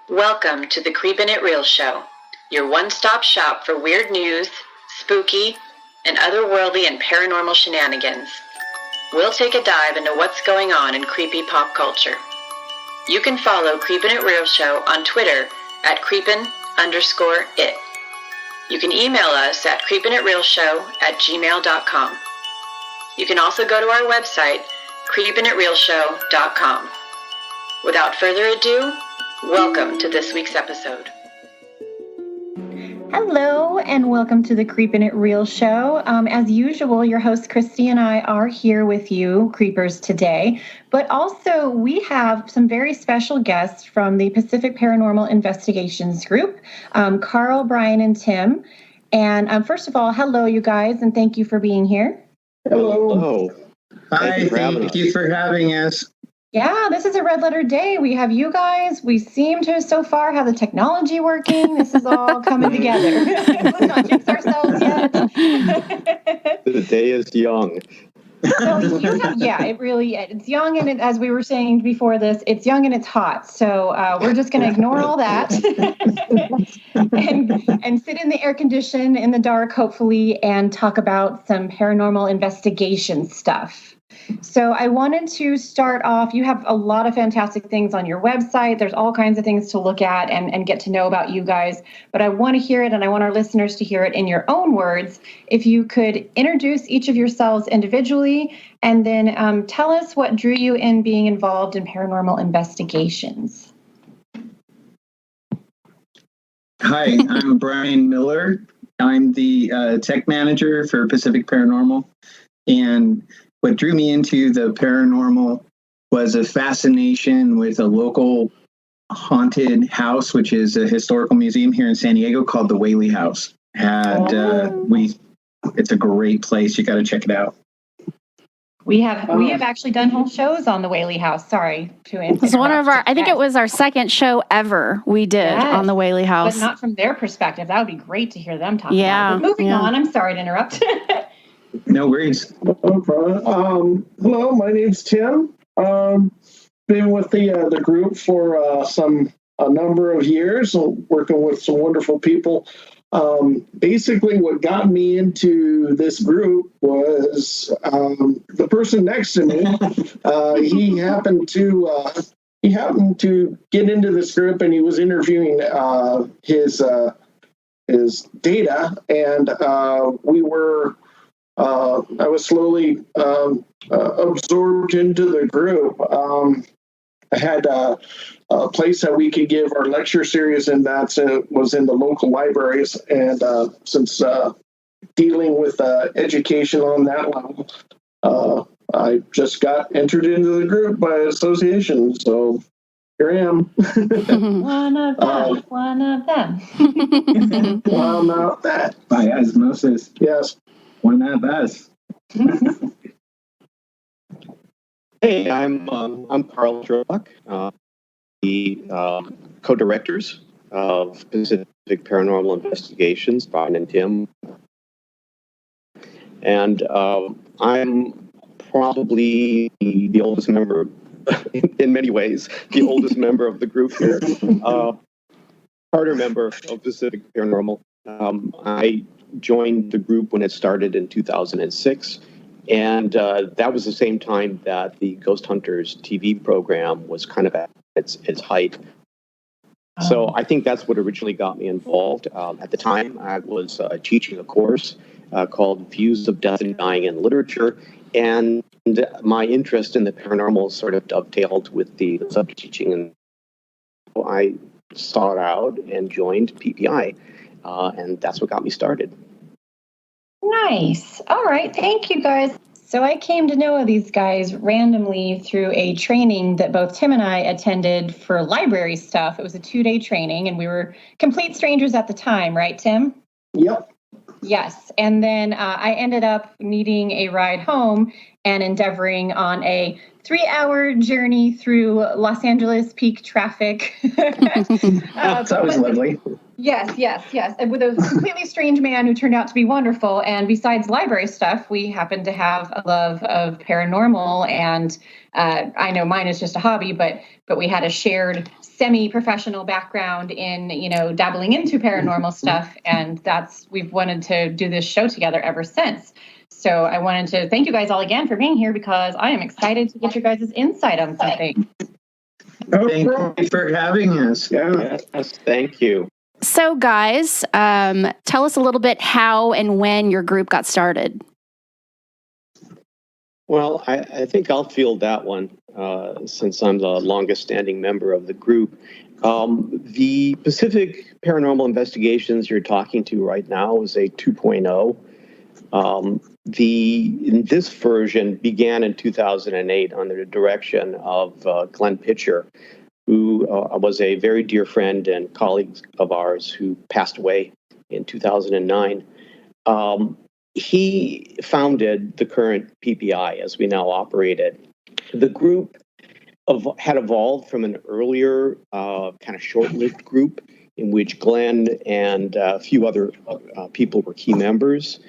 Welcome to the Creepin' It Real Show, your one-stop shop for weird news, spooky, and otherworldly and paranormal shenanigans. We'll take a dive into what's going on in creepy pop culture. You can follow Creepin' It Real Show on Twitter at creepin_it. You can email us at creepinitrealshow@gmail.com. You can also go to our website, creepinitrealshow.com. Without further ado, welcome to this week's episode. Hello, and welcome to the Creepin' It Real Show. As usual, your host Christy and I are here with you, creepers, today. But also, we have some very special guests from the Pacific Paranormal Investigations group, Karl, Brian, and Tim. And first of all, hello, you guys, and thank you for being here. Hello. Hi, thank you for having us. Yeah, this is a red letter day. We have you guys. We seem to so far have the technology working. This is all coming together. Let's not jinx ourselves yet. The day is young. It's young, and as we were saying before this, it's young and it's hot. So we're just going to ignore all that and sit in the air condition in the dark, hopefully, and talk about some paranormal investigation stuff. So I wanted to start off, you have a lot of fantastic things on your website. There's all kinds of things to look at and get to know about you guys. But I want to hear it, and I want our listeners to hear it in your own words. If you could introduce each of yourselves individually, and then tell us what drew you in being involved in paranormal investigations. Hi, I'm Brian Miller. I'm the tech manager for Pacific Paranormal. And what drew me into the paranormal was a fascination with a local haunted house, which is a historical museum here in San Diego called the Whaley House. It's a great place. You got to check it out. We have actually done whole shows on the Whaley House. Sorry to interrupt. It's one of our. I think it was our second show ever we did on the Whaley House, but not from their perspective. That would be great to hear them talk about it. But moving on. I'm sorry to interrupt. No worries. No problem. Hello, my name's Tim. Been with the group for a number of years, working with some wonderful people. Basically, what got me into this group was the person next to me. He happened to get into this group, and he was interviewing his data, and we were. I was slowly absorbed into the group. I had a place that we could give our lecture series, and that was in the local libraries. And since dealing with education on that level, I just got entered into the group by association. So here I am. One of them. Well, not that. By osmosis. Yes. One of us. Hey, I'm Karl Sherlock, the co-directors of Pacific Paranormal Investigations, Brian and Tim. And I'm probably the oldest member, in many ways, the oldest member of the group here. Charter member of Pacific Paranormal. I joined the group when it started in 2006, and that was the same time that the Ghost Hunters TV program was kind of at its height. So I think that's what originally got me involved. At the time, I was teaching a course called Views of Death and Dying in Literature, and my interest in the paranormal sort of dovetailed with the subject teaching, and I sought out and joined PPI. And that's what got me started. Nice. All right. Thank you, guys. So I came to know these guys randomly through a training that both Tim and I attended for library stuff. It was a 2-day training, and we were complete strangers at the time, right, Tim? Yep. Yes. And then I ended up needing a ride home and endeavoring on a 3-hour journey through Los Angeles peak traffic. That was lovely. Yes. And with a completely strange man who turned out to be wonderful. And besides library stuff, we happen to have a love of paranormal. And I know mine is just a hobby, but we had a shared semi-professional background in, dabbling into paranormal stuff. And we've wanted to do this show together ever since. So I wanted to thank you guys all again for being here, because I am excited to get your guys' insight on something. Thank you for having us. Yes, thank you. So, guys, tell us a little bit how and when your group got started. Well, I think I'll field that one since I'm the longest standing member of the group. The Pacific Paranormal Investigations you're talking to right now is a 2.0. This version began in 2008 under the direction of Glenn Pitcher, who was a very dear friend and colleague of ours who passed away in 2009. He founded the current PPI as we now operate it. The group had evolved from an earlier kind of short-lived group in which Glenn and a few other people were key members.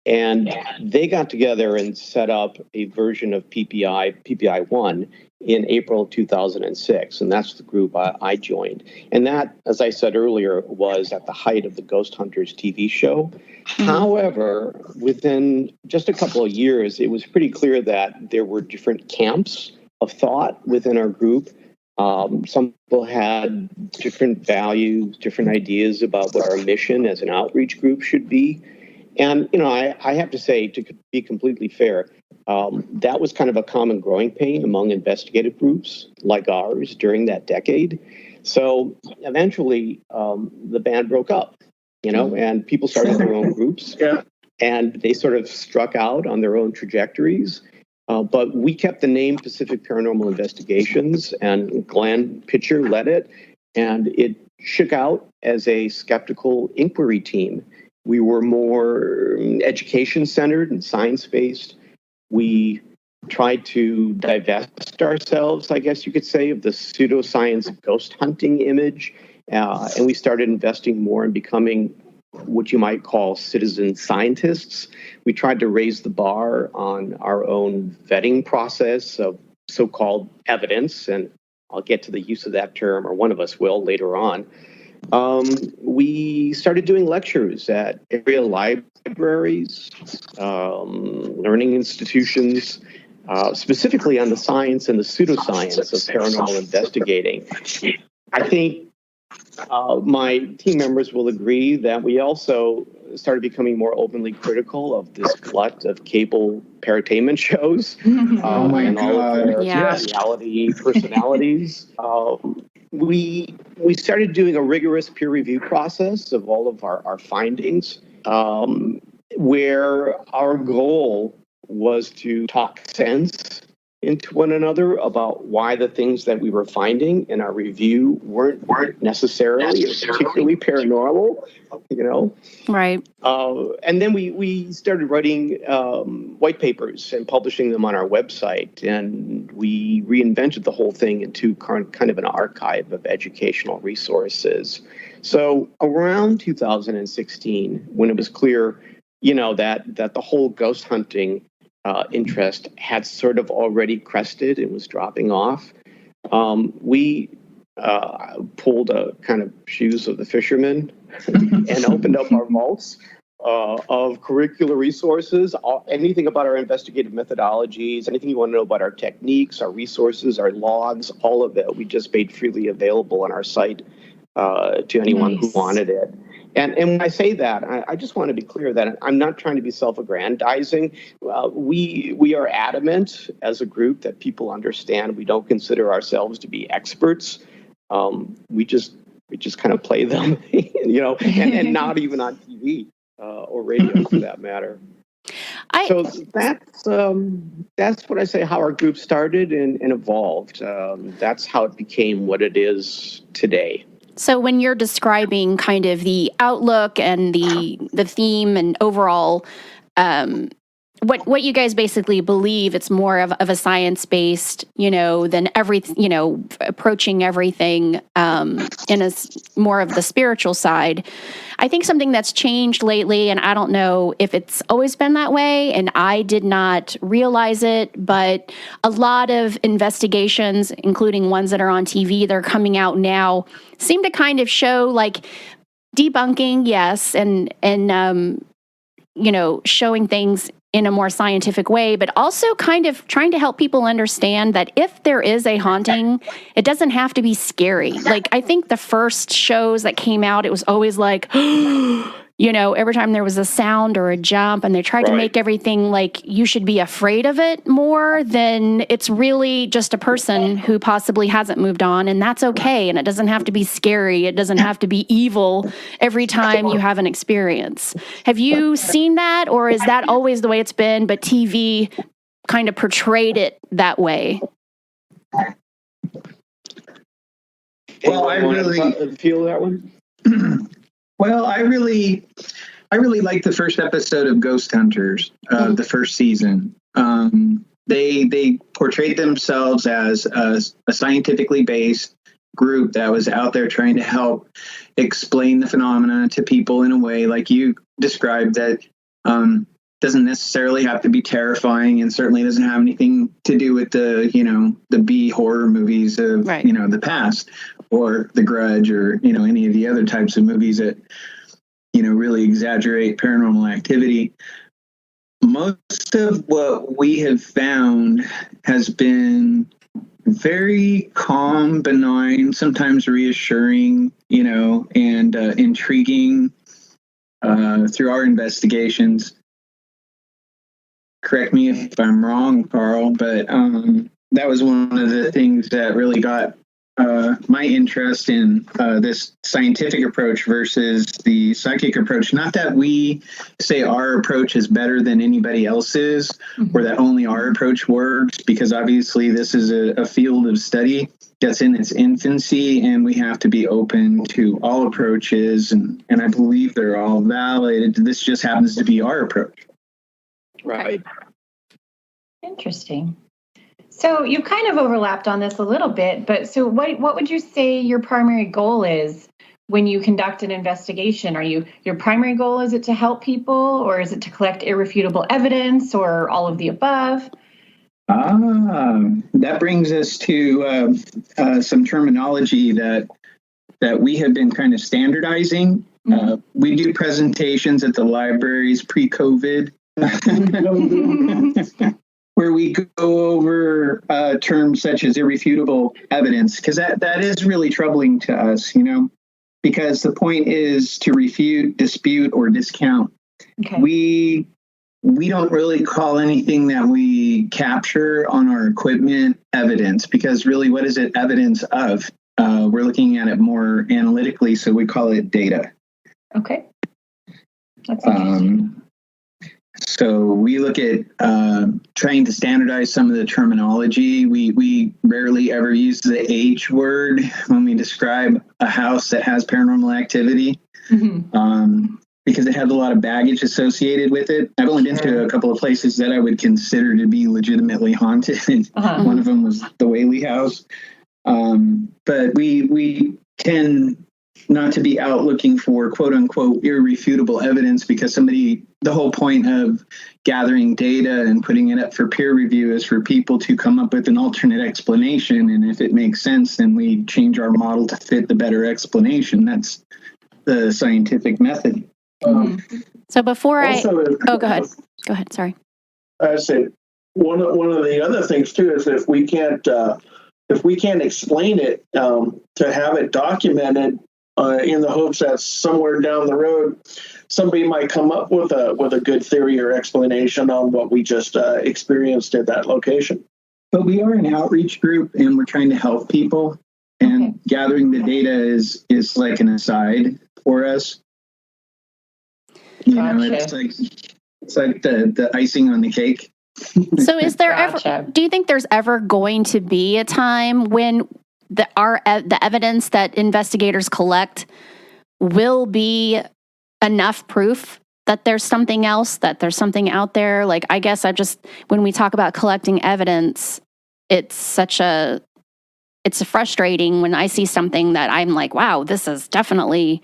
And they got together and set up a version of PPI 1, in April 2006. And that's the group I joined. And that, as I said earlier, was at the height of the Ghost Hunters TV show. However, within just a couple of years, it was pretty clear that there were different camps of thought within our group. Some people had different values, different ideas about what our mission as an outreach group should be. And, I have to say, to be completely fair, that was kind of a common growing pain among investigative groups like ours during that decade. So eventually the band broke up, and people started their own groups. And they sort of struck out on their own trajectories. But we kept the name Pacific Paranormal Investigations, and Glenn Pitcher led it. And it shook out as a skeptical inquiry team. We were more education-centered and science-based. We tried to divest ourselves, I guess you could say, of the pseudoscience ghost hunting image. And we started investing more in becoming what you might call citizen scientists. We tried to raise the bar on our own vetting process of so-called evidence. And I'll get to the use of that term, or one of us will later on. We started doing lectures at area libraries, learning institutions, specifically on the science and the pseudoscience of paranormal investigating. I think my team members will agree that we also started becoming more openly critical of this glut of cable paratainment shows and all of their reality personalities. We started doing a rigorous peer review process of all of our findings, where our goal was to talk sense into one another about why the things that we were finding in our review weren't necessarily particularly paranormal, Right. And then we started writing white papers and publishing them on our website, and we reinvented the whole thing into kind of an archive of educational resources. So around 2016, when it was clear, that the whole ghost hunting interest had sort of already crested and was dropping off, we pulled a kind of shoes of the fishermen and opened up our vaults of curricular resources, anything about our investigative methodologies, anything you want to know about our techniques, our resources, our logs, all of it. We just made freely available on our site to anyone who wanted it. And when I say that, I just want to be clear that I'm not trying to be self-aggrandizing. We are adamant as a group that people understand we don't consider ourselves to be experts. We just kind of play them, and not even on TV or radio for that matter. So that's what I say, how our group started and evolved. That's how it became what it is today. So when you're describing kind of the outlook and the theme and overall what you guys basically believe, it's more of a science-based, than approaching everything in a more of the spiritual side. I think something that's changed lately, and I don't know if it's always been that way, and I did not realize it, but a lot of investigations, including ones that are on TV, that are coming out now, seem to kind of show like debunking, yes, and showing things in a more scientific way, but also kind of trying to help people understand that if there is a haunting, it doesn't have to be scary. Like, I think the first shows that came out, it was always like, every time there was a sound or a jump, and they tried to make everything like you should be afraid of it more than it's really just a person who possibly hasn't moved on, and that's okay. And it doesn't have to be scary. It doesn't have to be evil every time you have an experience. Have you seen that, or is that always the way it's been, but TV kind of portrayed it that way? Well, I really feel that one. Well, I really like the first episode of Ghost Hunters, the first season. They portrayed themselves as a scientifically based group that was out there trying to help explain the phenomena to people in a way like you described, that doesn't necessarily have to be terrifying, and certainly doesn't have anything to do with the B horror movies of the past, or The Grudge, or any of the other types of movies that really exaggerate paranormal activity. Most of what we have found has been very calm, benign, sometimes reassuring, and intriguing through our investigations. Correct me if I'm wrong, Karl, but that was one of the things that really got my interest in this scientific approach versus the psychic approach. Not that we say our approach is better than anybody else's, or that only our approach works, because obviously this is a field of study that's in its infancy, and we have to be open to all approaches, and I believe they're all valid. This just happens to be our approach. Right. Interesting. So you kind of overlapped on this a little bit, but so what would you say your primary goal is when you conduct an investigation? Your primary goal, is it to help people, or is it to collect irrefutable evidence, or all of the above? That brings us to some terminology that we have been kind of standardizing. We do presentations at the libraries pre-COVID. Where we go over terms such as irrefutable evidence, because that is really troubling to us, because the point is to refute, dispute, or discount. Okay. We don't really call anything that we capture on our equipment evidence, because really, what is it evidence of? We're looking at it more analytically, so we call it data. Okay. That's interesting. So we look at trying to standardize some of the terminology. We rarely ever use the H word when we describe a house that has paranormal activity, because it has a lot of baggage associated with it. I've only been to a couple of places that I would consider to be legitimately haunted. One of them was the Whaley House. But we tend not to be out looking for quote unquote irrefutable evidence, because the whole point of gathering data and putting it up for peer review is for people to come up with an alternate explanation. And if it makes sense, then we change our model to fit the better explanation. That's the scientific method. So before go ahead. Go ahead. Sorry. I say one of the other things too is if we can't explain it, to have it documented in the hopes that somewhere down the road somebody might come up with a good theory or explanation on what we just experienced at that location. But we are an outreach group, and we're trying to help people, and gathering the data is like an aside for us. It's like the icing on the cake. So is there ever, do you think there's ever going to be a time when the evidence that investigators collect will be enough proof that there's something else, that there's something out there. Like, I guess when we talk about collecting evidence, it's frustrating when I see something that I'm like, wow, this is definitely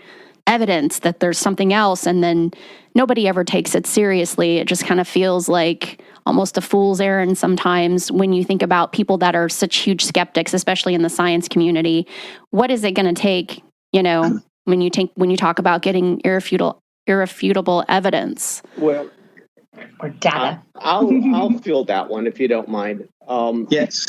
evidence that there's something else. And then nobody ever takes it seriously. It just kind of feels like almost a fool's errand sometimes when you think about people that are such huge skeptics, especially in the science community. What is it going to take, when you talk about getting irrefutable evidence? Well, Or data. I'll fill that one if you don't mind. Yes.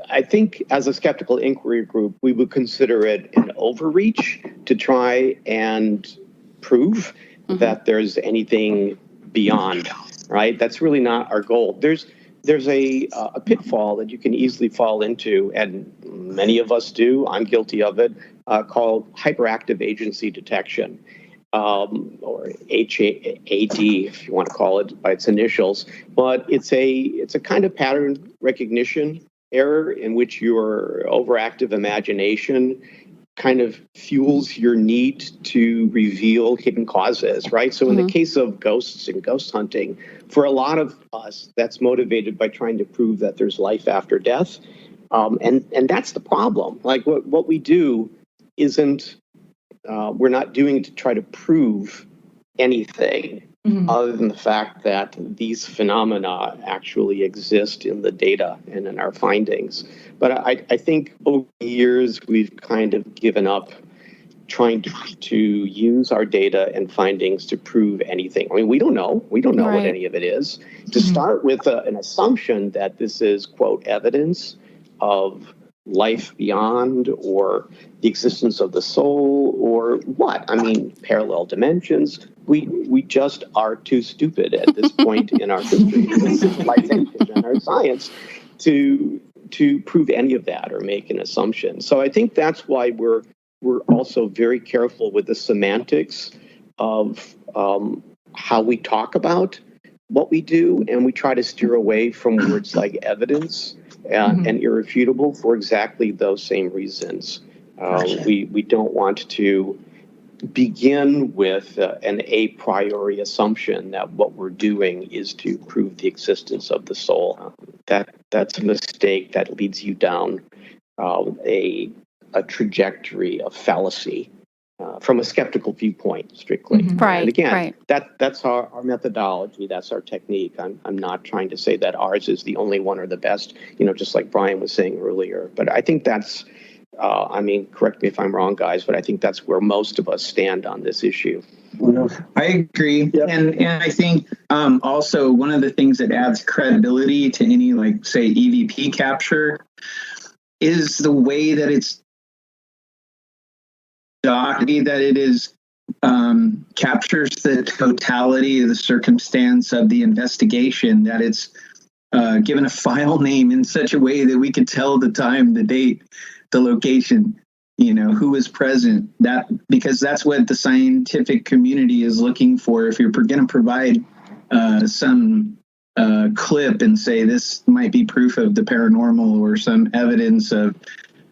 I think as a skeptical inquiry group, we would consider it an overreach to try and prove that there's anything beyond, right? That's really not our goal. There's a pitfall that you can easily fall into, and many of us do. I'm guilty of it, called hyperactive agency detection. Or HAD, if you want to call it by its initials, but it's a kind of pattern recognition error in which your overactive imagination kind of fuels your need to reveal hidden causes, right? So in the case of ghosts and ghost hunting, for a lot of us, that's motivated by trying to prove that there's life after death. And that's the problem. Like what we do isn't, we're not doing to try to prove anything other than the fact that these phenomena actually exist in the data and in our findings. But I think over the years, we've kind of given up trying to use our data and findings to prove anything. I mean, we don't know right. What any of it is. To start with an assumption that this is, quote, evidence of life beyond, or the existence of the soul, or what? I mean, parallel dimensions. We just are too stupid at this point in our history, in civilization and our science, to prove any of that or make an assumption. So I think that's why we're also very careful with the semantics of how we talk about what we do, and we try to steer away from words like evidence and irrefutable for exactly those same reasons. We don't want to begin with an a priori assumption that what we're doing is to prove the existence of the soul. That's a mistake that leads you down a trajectory of fallacy from a skeptical viewpoint, strictly. Right. And again, right. that's our methodology. That's our technique. I'm not trying to say that ours is the only one or the best, just like Brian was saying earlier. But I think that's, correct me if I'm wrong, guys, but I think that's where most of us stand on this issue. I agree. Yep. And I think also one of the things that adds credibility to any, like, say, EVP capture is the way that it's that it is captures the totality of the circumstance of the investigation, that it's given a file name in such a way that we can tell the time, the date, the location, who was present, because that's what the scientific community is looking for. If you're going to provide some clip and say this might be proof of the paranormal or some evidence of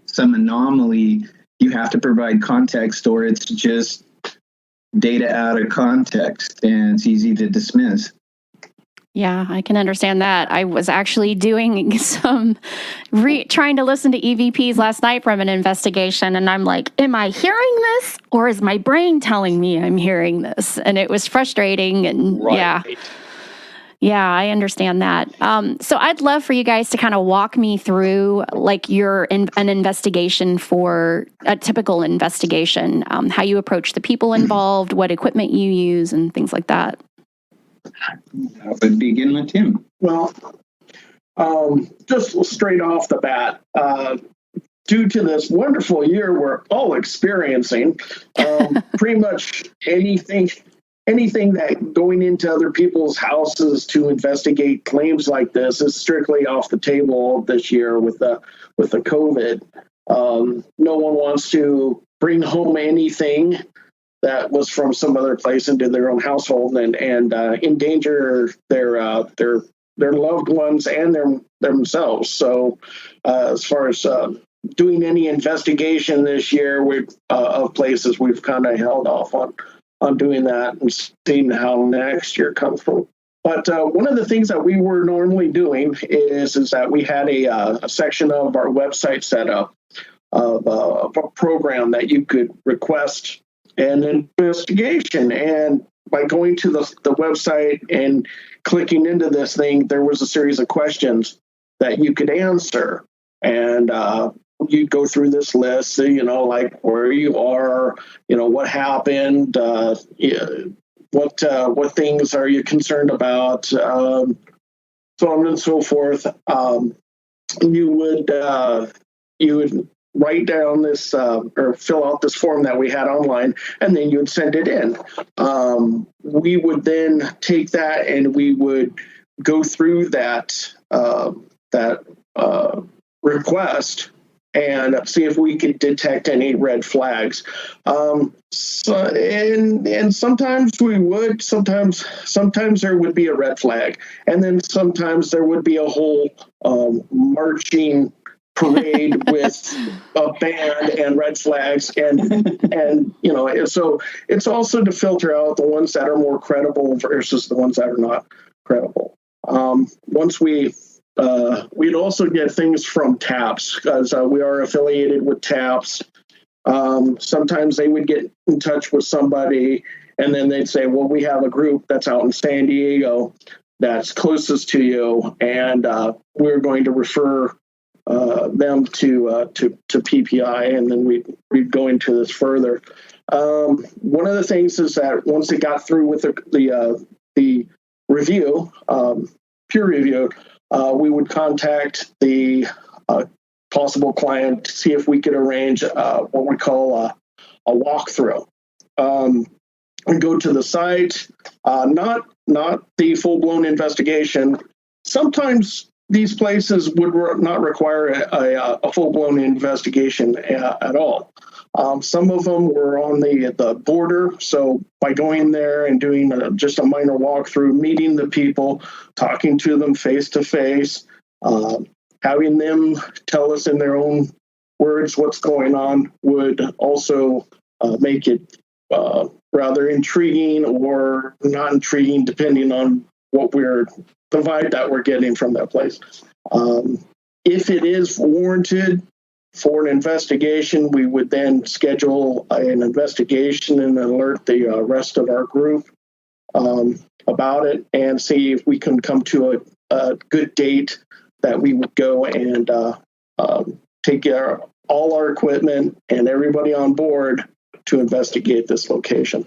some anomaly, you have to provide context, or it's just data out of context and it's easy to dismiss. Yeah, I can understand that. I was actually doing some trying to listen to EVPs last night from an investigation, and I'm like, am I hearing this, or is my brain telling me I'm hearing this? And it was frustrating, and right. Yeah, I understand that. So I'd love for you guys to kind of walk me through, like, an investigation, for a typical investigation, how you approach the people involved, what equipment you use, and things like that. I would begin with Tim. Well, just straight off the bat, due to this wonderful year we're all experiencing, pretty much anything that going into other people's houses to investigate claims like this is strictly off the table this year with the COVID. No one wants to bring home anything that was from some other place into their own household and endanger their loved ones and themselves. So as far as doing any investigation this year of places, we've kind of held off on doing that and seeing how next year comes from. But one of the things that we were normally doing is that we had a section of our website set up of a program that you could request an investigation. And by going to the website and clicking into this thing, there was a series of questions that you could answer. And you go through this list, like where you are, what happened, what things are you concerned about, so on and so forth. You would write down this or fill out this form that we had online, and then you would send it in. We would then take that and we would go through that request and see if we could detect any red flags. And sometimes we would, sometimes there would be a red flag, and then sometimes there would be a whole marching parade with a band and red flags, and so it's also to filter out the ones that are more credible versus the ones that are not credible. Once we'd also get things from TAPS, because we are affiliated with TAPS. Sometimes they would get in touch with somebody, and then they'd say, well, we have a group that's out in San Diego that's closest to you, and we're going to refer them to PPI, and then we'd go into this further. One of the things is that once it got through with the review, peer review, we would contact the possible client to see if we could arrange what we call a walkthrough. We go to the site, not the full-blown investigation. Sometimes these places would not require a full-blown investigation at all. Some of them were on the border, so by going there and doing just a minor walkthrough, meeting the people, talking to them face to face, having them tell us in their own words what's going on would also make it rather intriguing or not intriguing, depending on the vibe that we're getting from that place. If it is warranted for an investigation, we would then schedule an investigation and alert the rest of our group about it and see if we can come to a good date that we would go and take all our equipment and everybody on board to investigate this location.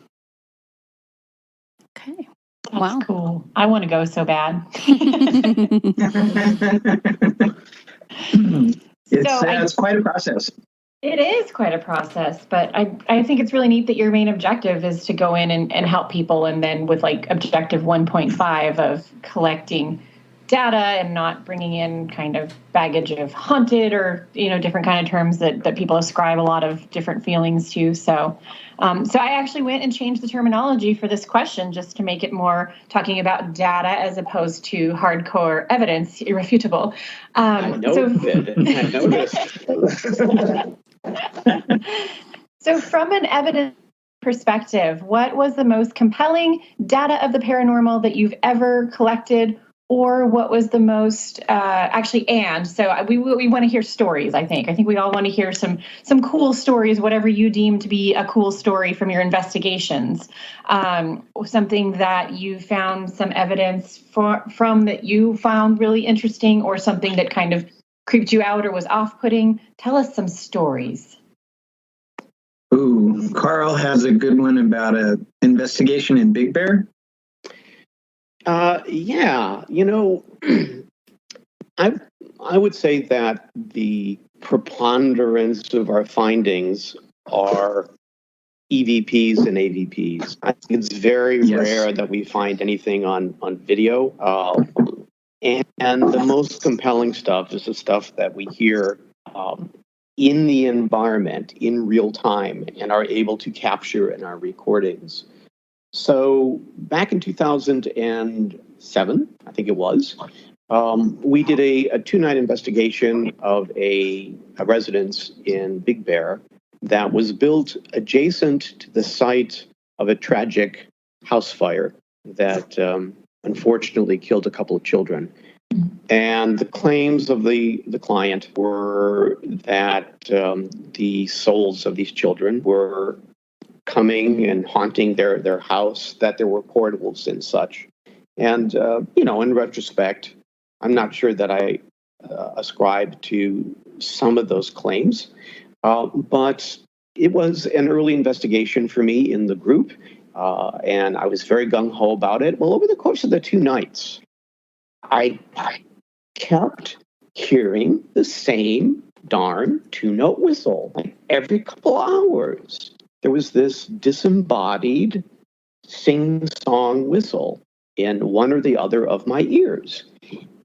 Okay. That's Wow. cool. I want to go so bad. It's quite a process. It is quite a process, but I think it's really neat that your main objective is to go in and help people, and then with like objective 1.5 of collecting data and not bringing in kind of baggage of haunted or different kind of terms that people ascribe a lot of different feelings to. So I actually went and changed the terminology for this question just to make it more talking about data as opposed to hardcore evidence, irrefutable. I noticed. So from an evidence perspective, what was the most compelling data of the paranormal that you've ever collected, or what was the most so we want to hear stories. I think we all want to hear some cool stories, whatever you deem to be a cool story from your investigations, something that you found some evidence from that you found really interesting, or something that kind of creeped you out or was off-putting. Tell us some stories. Ooh, Karl has a good one about an investigation in Big Bear. Yeah, I would say that the preponderance of our findings are EVPs and AVPs. I think it's very rare that we find anything on video. And the most compelling stuff is the stuff that we hear in the environment in real time and are able to capture in our recordings. So back in 2007, I think it was, we did a 2-night investigation of a residence in Big Bear that was built adjacent to the site of a tragic house fire that unfortunately killed a couple of children. And the claims of the client were that the souls of these children were coming and haunting their house, that there were portals and such. And, in retrospect, I'm not sure that I ascribe to some of those claims, but it was an early investigation for me in the group, and I was very gung-ho about it. Well, over the course of the 2 nights, I kept hearing the same darn 2-note whistle every couple hours. There was this disembodied sing-song whistle in one or the other of my ears.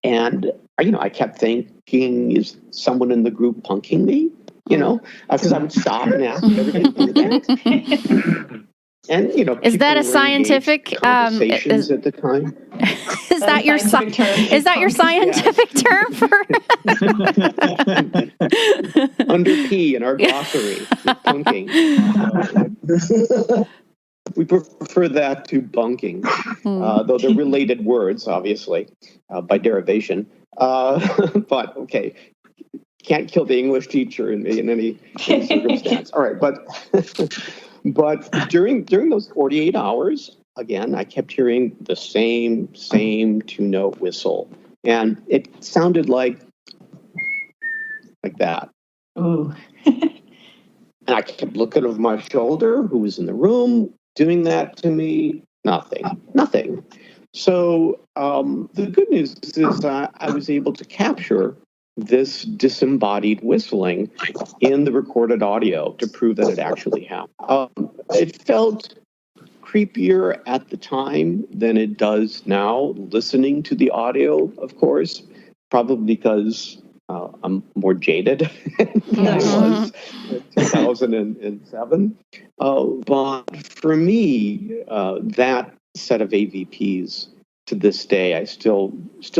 And, I kept thinking, is someone in the group punking me? Because I would stop and ask everybody to do that. And, is that a scientific conversations at the time? Is that your scientific term for under P in our glossary? Punking. We prefer that to bunking, though they're related words, obviously, by derivation. But okay, can't kill the English teacher in any circumstance. All right, but during those 48 hours, again, I kept hearing the same 2-note whistle, and it sounded like that. Ooh. And I kept looking over my shoulder, who was in the room doing that to me? Nothing. So the good news is I was able to capture this disembodied whistling in the recorded audio to prove that it actually happened. It felt creepier at the time than it does now, listening to the audio, of course, probably because I'm more jaded than I was in 2007. But for me, that set of AVPs to this day, I still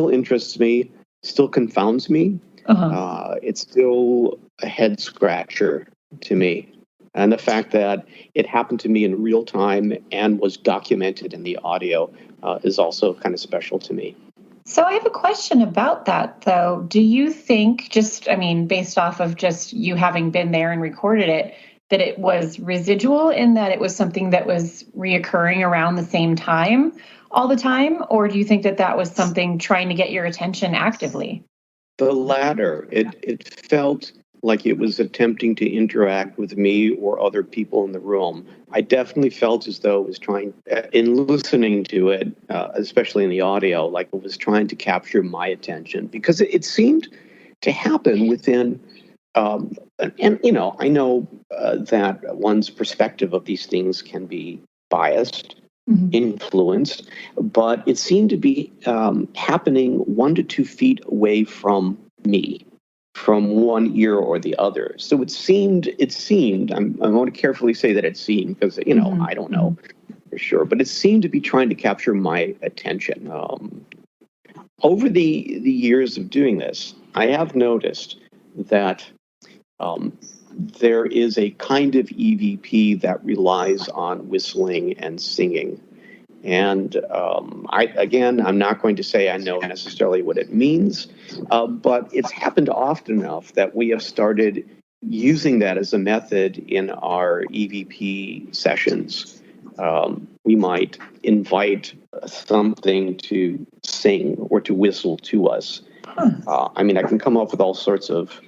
interests me, still confounds me. It's still a head scratcher to me. And the fact that it happened to me in real time and was documented in the audio is also kind of special to me. So I have a question about that, though. Do you think, based off of just you having been there and recorded it, that it was residual in that it was something that was reoccurring around the same time all the time? Or do you think that was something trying to get your attention actively? The latter. It felt like it was attempting to interact with me or other people in the room. I definitely felt as though it was trying, in listening to it, especially in the audio, like it was trying to capture my attention, because it seemed to happen within, and I know that one's perspective of these things can be biased, influenced, but it seemed to be happening 1 to 2 feet away from me, from one ear or the other. So it seemed, I want to carefully say that it seemed, because, I don't know for sure, but it seemed to be trying to capture my attention. Over the years of doing this, I have noticed that there is a kind of EVP that relies on whistling and singing. And I'm not going to say I know necessarily what it means, but it's happened often enough that we have started using that as a method in our EVP sessions. We might invite something to sing or to whistle to us. I can come up with all sorts of,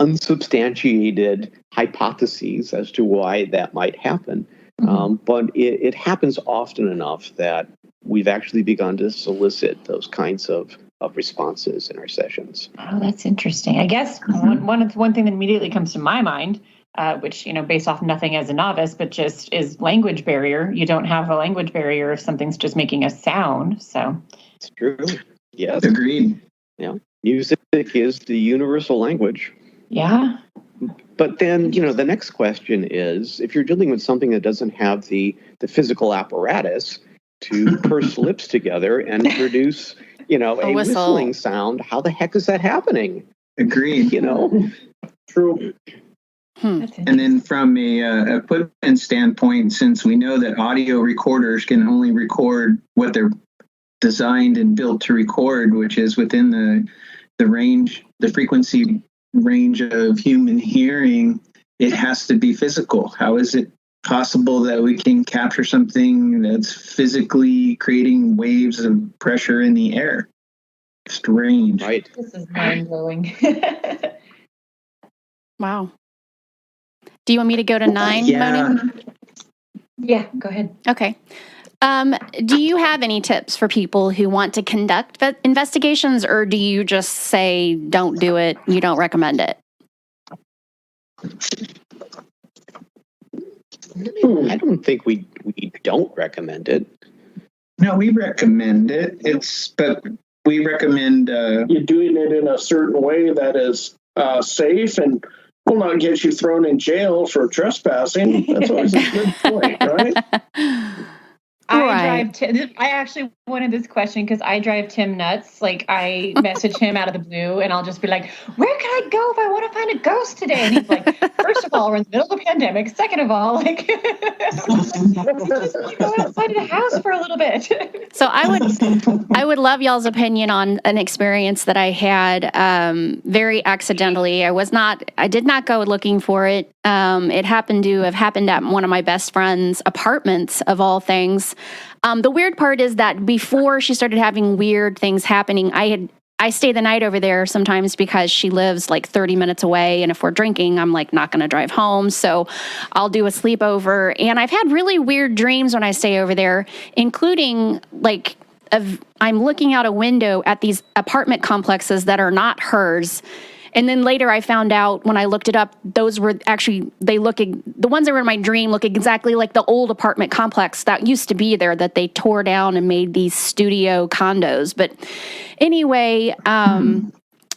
unsubstantiated hypotheses as to why that might happen. But it happens often enough that we've actually begun to solicit those kinds of responses in our sessions. Oh, that's interesting. I guess one thing that immediately comes to my mind, which, based off nothing as a novice, but just is language barrier. You don't have a language barrier if something's just making a sound. So it's true. Yes. Agreed. Yeah. Music is the universal language. Yeah. But then, the next question is, if you're dealing with something that doesn't have the physical apparatus to purse lips together and produce, a whistling sound, how the heck is that happening? Agreed. True. And then from a equipment standpoint, since we know that audio recorders can only record what they're designed and built to record, which is within the frequency range of human hearing, it has to be physical. How is it possible that we can capture something that's physically creating waves of pressure in the air? Strange. Right. This is mind-blowing. Wow. Do you want me to go to 9, Yeah. Moni? Yeah, go ahead. Okay. Do you have any tips for people who want to conduct investigations, or do you just say don't do it, you don't recommend it? I don't think we don't recommend it. No, we recommend it. But we recommend You're doing it in a certain way that is safe and will not get you thrown in jail for trespassing. That's always a good point, right? Right. I actually wanted this question because I drive Tim nuts. Like, I message him out of the blue and I'll just be like, where can I go if I want to find a ghost today? And he's like, first of all, we're in the middle of a pandemic. Second of all, like, just go outside of the house for a little bit. So I would love y'all's opinion on an experience that I had very accidentally. I did not go looking for it. It happened to have happened at one of my best friend's apartments, of all things. The weird part is that before she started having weird things happening, I stay the night over there sometimes because she lives like 30 minutes away. And if we're drinking, I'm like not going to drive home. So I'll do a sleepover. And I've had really weird dreams when I stay over there, including like I'm looking out a window at these apartment complexes that are not hers. And then later I found out when I looked it up, those were actually, the ones that were in my dream look exactly like the old apartment complex that used to be there that they tore down and made these studio condos. But anyway,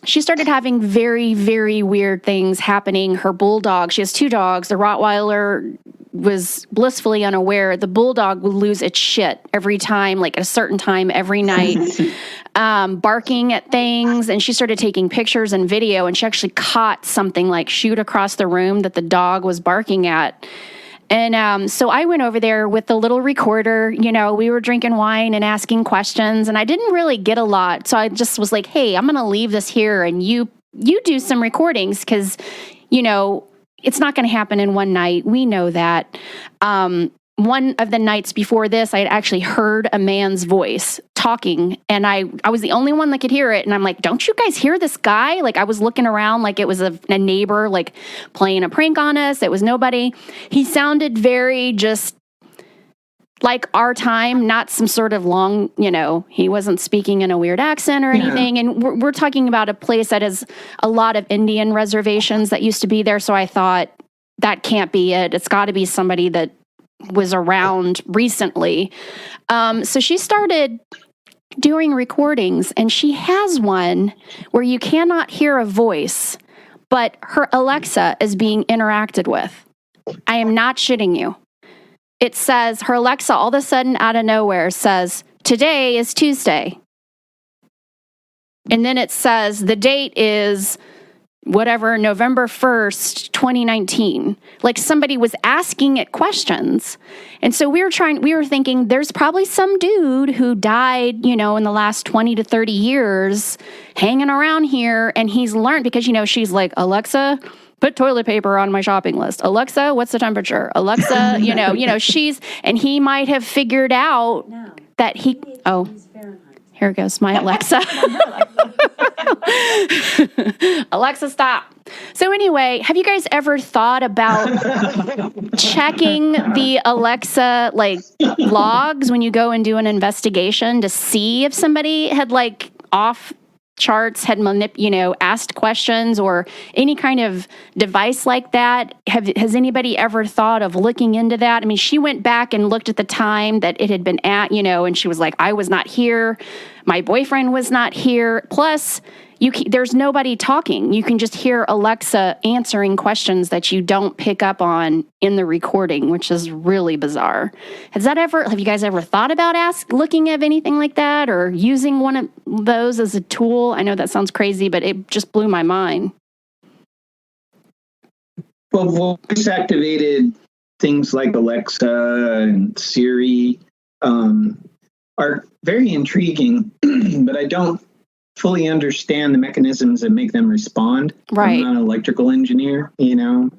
she started having very, very weird things happening. Her bulldog, she has 2 dogs. The Rottweiler was blissfully unaware. The bulldog would lose its shit every time, like at a certain time every night, barking at things. And she started taking pictures and video, and she actually caught something like shoot across the room that the dog was barking at. And so I went over there with the little recorder. You know, we were drinking wine and asking questions, and I didn't really get a lot. So I just was like, hey, I'm going to leave this here, and you do some recordings because, you know, it's not going to happen in one night. We know that. One of the nights before this, I had actually heard a man's voice talking, and I was the only one that could hear it. And I'm like, don't you guys hear this guy? Like, I was looking around like it was a neighbor, like playing a prank on us. It was nobody. He sounded very just like our time, not some sort of long, you know, he wasn't speaking in a weird accent or anything. And we're talking about a place that has a lot of Indian reservations that used to be there. So I thought that can't be it. It's got to be somebody that was around recently. So she started doing recordings, and she has one where you cannot hear a voice, but her Alexa is being interacted with. I am not shitting you. It says, her Alexa all of a sudden out of nowhere says, today is Tuesday. And then it says the date is whatever, November 1st, 2019. Like somebody was asking it questions. And so we were thinking there's probably some dude who died, you know, in the last 20 to 30 years hanging around here. And he's learned because, you know, she's like, Alexa, put toilet paper on my shopping list. Alexa, what's the temperature? Alexa, you know, and he might have figured out that here goes my Alexa. Alexa, stop. So anyway, have you guys ever thought about checking the Alexa like logs when you go and do an investigation to see if somebody had like off charts had asked questions or any kind of device like that? Has anybody ever thought of looking into that? I mean, she went back and looked at the time that it had been at, and she was like, I was not here. My boyfriend was not here. Plus, there's nobody talking. You can just hear Alexa answering questions that you don't pick up on in the recording, which is really bizarre. Have you guys ever thought about looking at anything like that or using one of those as a tool? I know that sounds crazy, but it just blew my mind. Well, voice activated things like Alexa and Siri are very intriguing, but I don't fully understand the mechanisms that make them respond. Right. I'm not an electrical engineer, and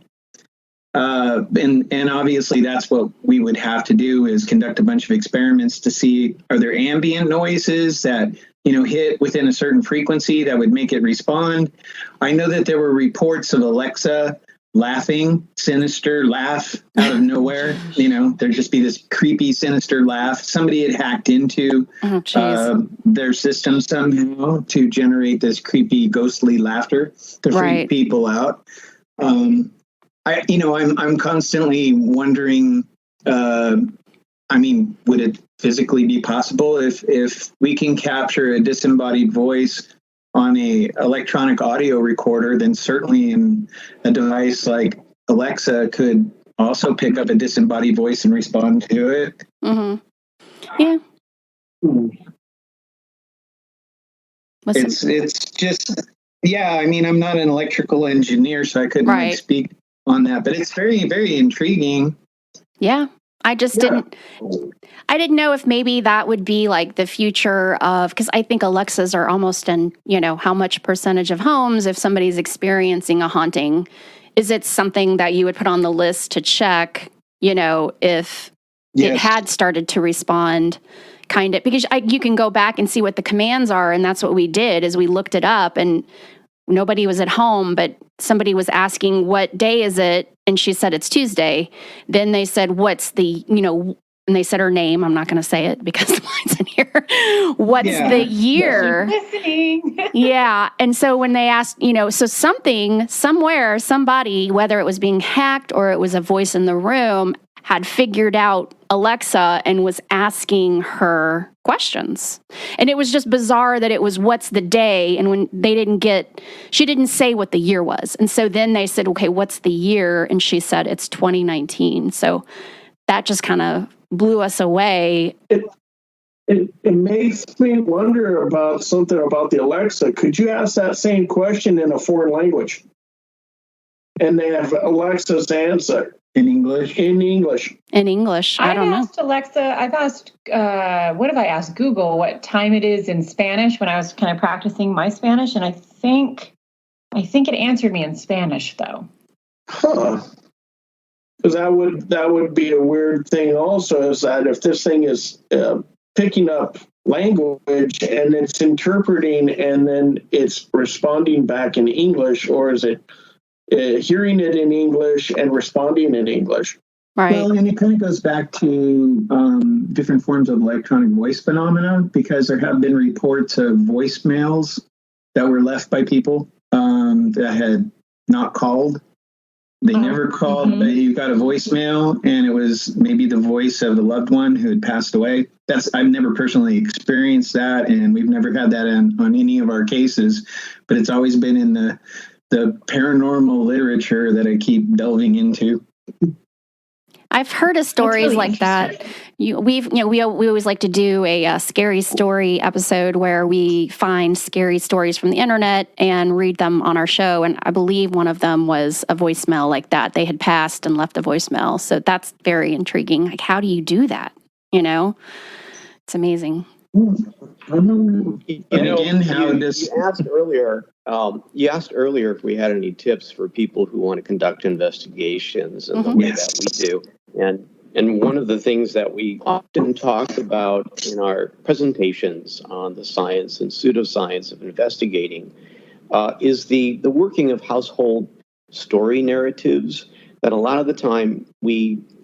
obviously that's what we would have to do is conduct a bunch of experiments to see, are there ambient noises that hit within a certain frequency that would make it respond. I know that there were reports of Alexa laughing, sinister laugh out of nowhere. There'd just be this creepy, sinister laugh. Somebody had hacked into their system somehow to generate this creepy, ghostly laughter to freak people out. I'm constantly wondering, would it physically be possible if we can capture a disembodied voice on a electronic audio recorder, then certainly in a device like Alexa could also pick up a disembodied voice and respond to it. Mm-hmm. Yeah. It's just, I'm not an electrical engineer, so I couldn't speak on that, but it's very, very intriguing. Yeah. I didn't know if maybe that would be like the future of, because I think Alexas are almost in, how much percentage of homes, if somebody's experiencing a haunting, is it something that you would put on the list to check, if it had started to respond kind of, because you can go back and see what the commands are. And that's what we did is we looked it up and nobody was at home, but somebody was asking, what day is it? And she said, it's Tuesday. Then they said, what's the, and they said her name. I'm not going to say it because mine's in here. What's the year? Listening. Yeah. And so when they asked, so something, somewhere, somebody, whether it was being hacked or it was a voice in the room, had figured out Alexa and was asking her questions. And it was just bizarre that it was, what's the day? And when she didn't say what the year was. And so then they said, okay, what's the year? And she said, it's 2019. So that just kind of blew us away. It makes me wonder about something about the Alexa. Could you ask that same question in a foreign language? And they have Alexa's answer. In English? In English. In English. I don't know. I've asked Alexa, what have I asked Google what time it is in Spanish when I was kind of practicing my Spanish. And I think it answered me in Spanish though. Huh. Because that would be a weird thing also, is that if this thing is picking up language and it's interpreting and then it's responding back in English, or is it hearing it in English and responding in English? Right. Well, and it kind of goes back to different forms of electronic voice phenomena, because there have been reports of voicemails that were left by people that had not called. They never called. Mm-hmm. You got a voicemail, and it was maybe the voice of the loved one who had passed away. I've never personally experienced that, and we've never had that on any of our cases. But it's always been in the paranormal literature that I keep delving into. I've heard of stories really like that. We always like to do a scary story episode where we find scary stories from the internet and read them on our show. And I believe one of them was a voicemail like that. They had passed and left a voicemail. So that's very intriguing. Like, how do you do that? It's amazing. You asked earlier if we had any tips for people who want to conduct investigations and the way that we do. And one of the things that we often talk about in our presentations on the science and pseudoscience of investigating is the working of household story narratives. That a lot of the time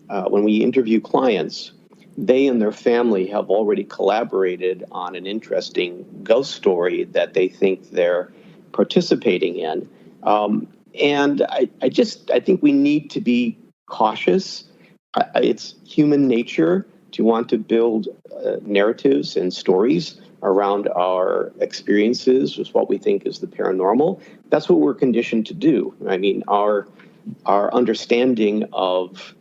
when we interview clients, they and their family have already collaborated on an interesting ghost story that they think they're participating in. And I think we need to be cautious. It's human nature to want to build narratives and stories around our experiences with what we think is the paranormal. That's what we're conditioned to do. I mean, our understanding of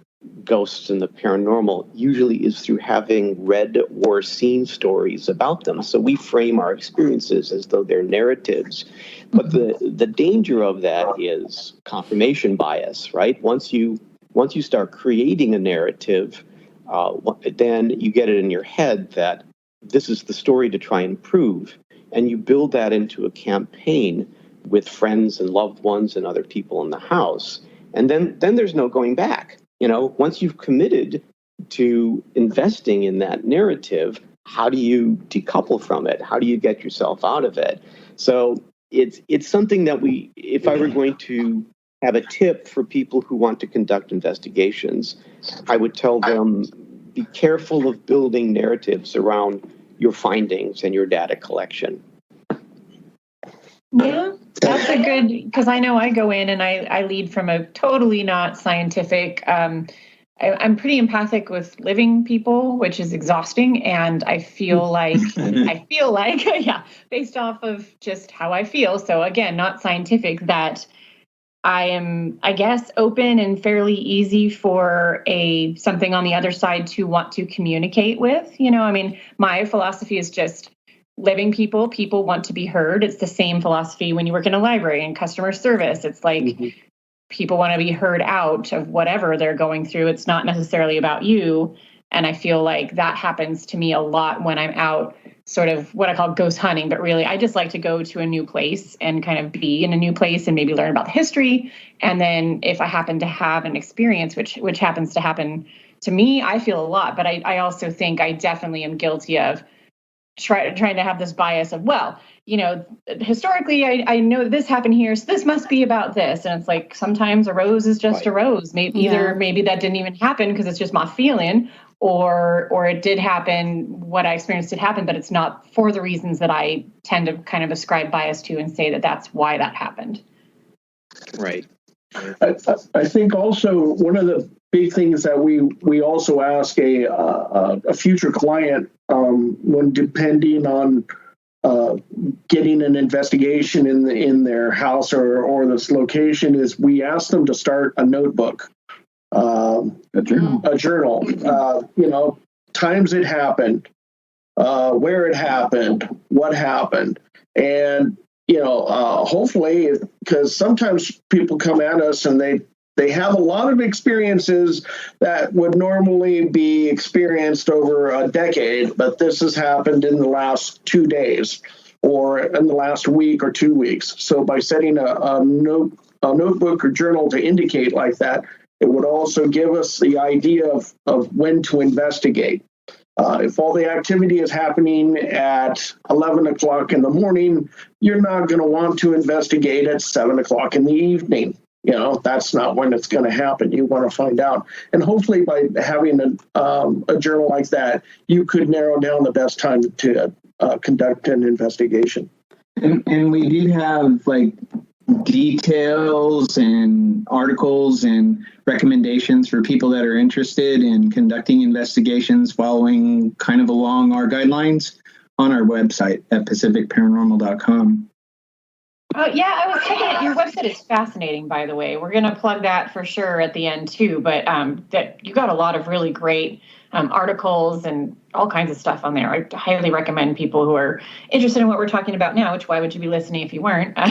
ghosts and the paranormal usually is through having read or seen stories about them. So we frame our experiences as though they're narratives. But the danger of that is confirmation bias, right? Once you start creating a narrative, then you get it in your head that this is the story to try and prove, and you build that into a campaign with friends and loved ones and other people in the house. And then there's no going back. Once you've committed to investing in that narrative, how do you decouple from it? How do you get yourself out of it? So it's something that if I were going to have a tip for people who want to conduct investigations, I would tell them, be careful of building narratives around your findings and your data collection. Yeah, that's a good, because I know I go in and I lead from a totally not scientific, I'm pretty empathic with living people, which is exhausting. And I feel like, yeah, based off of just how I feel. So again, not scientific, that I am, I guess, open and fairly easy for something on the other side to want to communicate with. My philosophy is just living people want to be heard. It's the same philosophy when you work in a library and customer service. It's like people want to be heard out of whatever they're going through. It's not necessarily about you. And I feel like that happens to me a lot when I'm out sort of what I call ghost hunting. But really, I just like to go to a new place and kind of be in a new place and maybe learn about the history. And then if I happen to have an experience, which happens to happen to me, I feel a lot. But I also think I definitely am guilty of trying to have this bias of, historically, I know this happened here, so this must be about this. And it's like, sometimes a rose is just a rose. Maybe that didn't even happen because it's just my feeling, or it did happen, what I experienced did happen, but it's not for the reasons that I tend to kind of ascribe bias to and say that that's why that happened. Right. I think also one of the big things that we also ask a future client when depending on getting an investigation in their house or this location is we ask them to start a notebook, a journal. Times it happened, where it happened, what happened, and hopefully, because sometimes people come at us and they have a lot of experiences that would normally be experienced over a decade, but this has happened in the last 2 days or in the last week or 2 weeks. So by setting a notebook or journal to indicate like that, it would also give us the idea of when to investigate. If all the activity is happening at 11 o'clock in the morning, you're not going to want to investigate at 7 o'clock in the evening. That's not when it's going to happen. You want to find out. And hopefully by having a journal like that, you could narrow down the best time to conduct an investigation. And we do have details and articles and recommendations for people that are interested in conducting investigations following kind of along our guidelines on our website at pacificparanormal.com. Yeah, I was checking it. Your website is fascinating, by the way. We're going to plug that for sure at the end too, but that you got a lot of really great articles and all kinds of stuff on there. I highly recommend people who are interested in what we're talking about now, which why would you be listening if you weren't? Go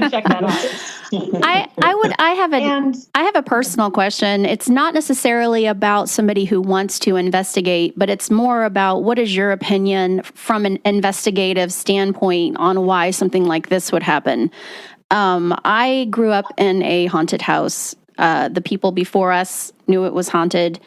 check that out. I have a personal question. It's not necessarily about somebody who wants to investigate, but it's more about what is your opinion from an investigative standpoint on why something like this would happen. I grew up in a haunted house. The people before us knew it was haunted.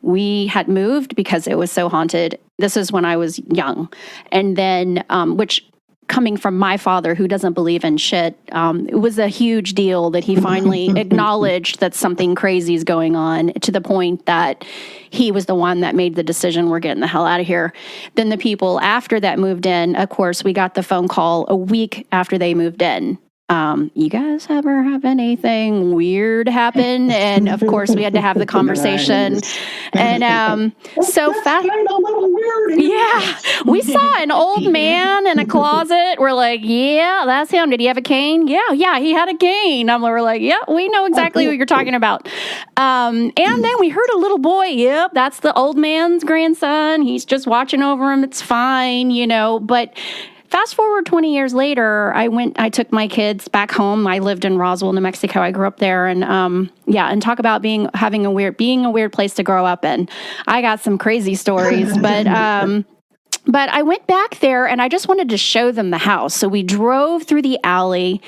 We had moved because it was so haunted. This is when I was young. And then, which coming from my father who doesn't believe in shit, it was a huge deal that he finally acknowledged that something crazy is going on, to the point that he was the one that made the decision, we're getting the hell out of here. Then the people after that moved in, of course, we got the phone call a week after they moved in. You guys ever have anything weird happen? And of course, we had to have the conversation. Nice. And so fast. A little weird. Yeah, we saw an old man in a closet. We're like, yeah, that's him. Did he have a cane? Yeah, he had a cane. We're like, yeah, we know exactly what you're talking about. And then we heard a little boy. Yep, that's the old man's grandson. He's just watching over him. It's fine, But fast forward 20 years later, I took my kids back home. I lived in Roswell, New Mexico. I grew up there, and and talk about being a weird place to grow up in. I got some crazy stories, but I went back there and I just wanted to show them the house. So we drove through the alley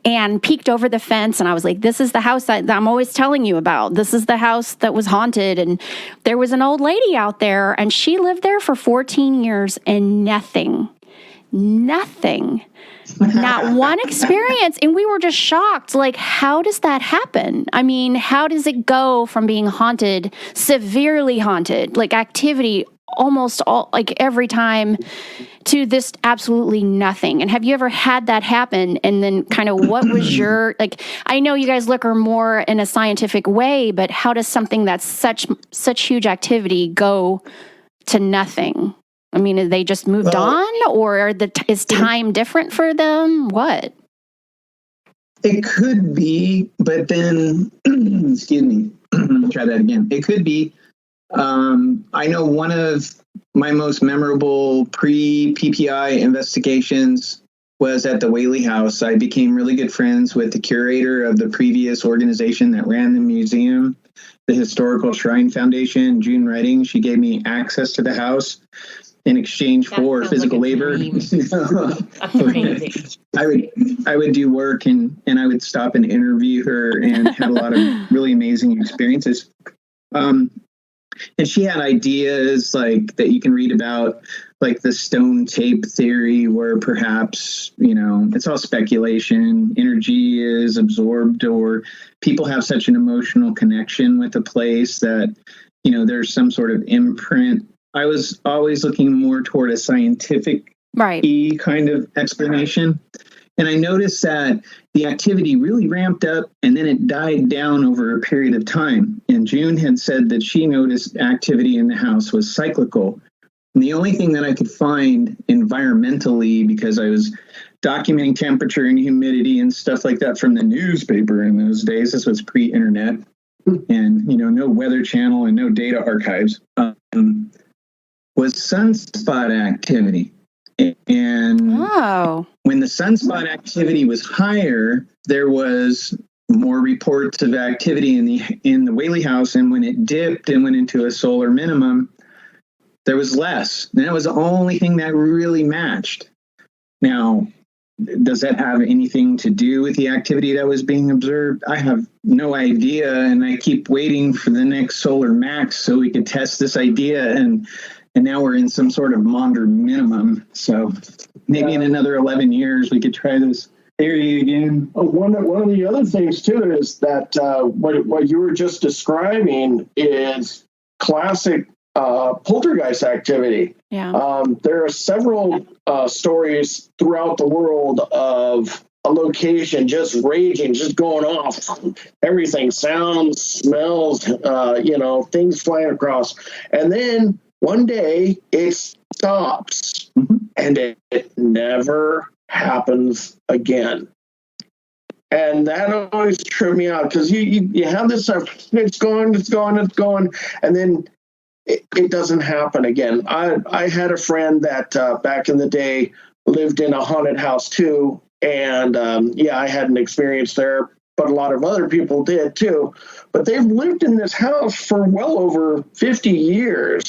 and peeked over the fence, and I was like, this is the house that I'm always telling you about. This is the house that was haunted. And there was an old lady out there, and she lived there for 14 years and nothing. Not one experience. And we were just shocked. Like, how does that happen? I mean, how does it go from being haunted, severely haunted, like activity almost all, like every time, to this absolutely nothing? And have you ever had that happen? And then kind of what was your, like, I know you guys look more in a scientific way, but how does something that's such huge activity go to nothing? I mean, have they just moved on, or is time different for them? What? It could be, but then, excuse me, try that again. It could be. I know one of my most memorable pre-PPI investigations was at the Whaley House. I became really good friends with the curator of the previous organization that ran the museum, the Historical Shrine Foundation, June Redding. She gave me access to the house in exchange for physical labor. I would do work and I would stop and interview her, and had a lot of really amazing experiences. And she had ideas like that you can read about, like the stone tape theory, where perhaps, it's all speculation. Energy is absorbed, or people have such an emotional connection with a place that, there's some sort of imprint. I was always looking more toward a scientific kind of explanation. And I noticed that the activity really ramped up and then it died down over a period of time. And June had said that she noticed activity in the house was cyclical. And the only thing that I could find environmentally, because I was documenting temperature and humidity and stuff like that from the newspaper in those days, this was pre-internet, and, no Weather Channel and no data archives, was sunspot activity. And when the sunspot activity was higher, there was more reports of activity in the Whaley House, and when it dipped and went into a solar minimum, there was less. And that was the only thing that really matched. Now, does that have anything to do with the activity that was being observed? I have no idea, and I keep waiting for the next solar max so we could test this idea, and now we're in some sort of Maunder minimum. So maybe in another 11 years, we could try this theory again. One of the other things, too, is that what you were just describing is classic poltergeist activity. Yeah. There are several stories throughout the world of a location just raging, just going off. Everything, sounds, smells, things flying across. And then one day it stops, and it never happens again. And that always tripped me out, because you have this stuff, it's going, and then it doesn't happen again. I had a friend that back in the day lived in a haunted house too, and I had an experience there, but a lot of other people did too. But they've lived in this house for well over 50 years.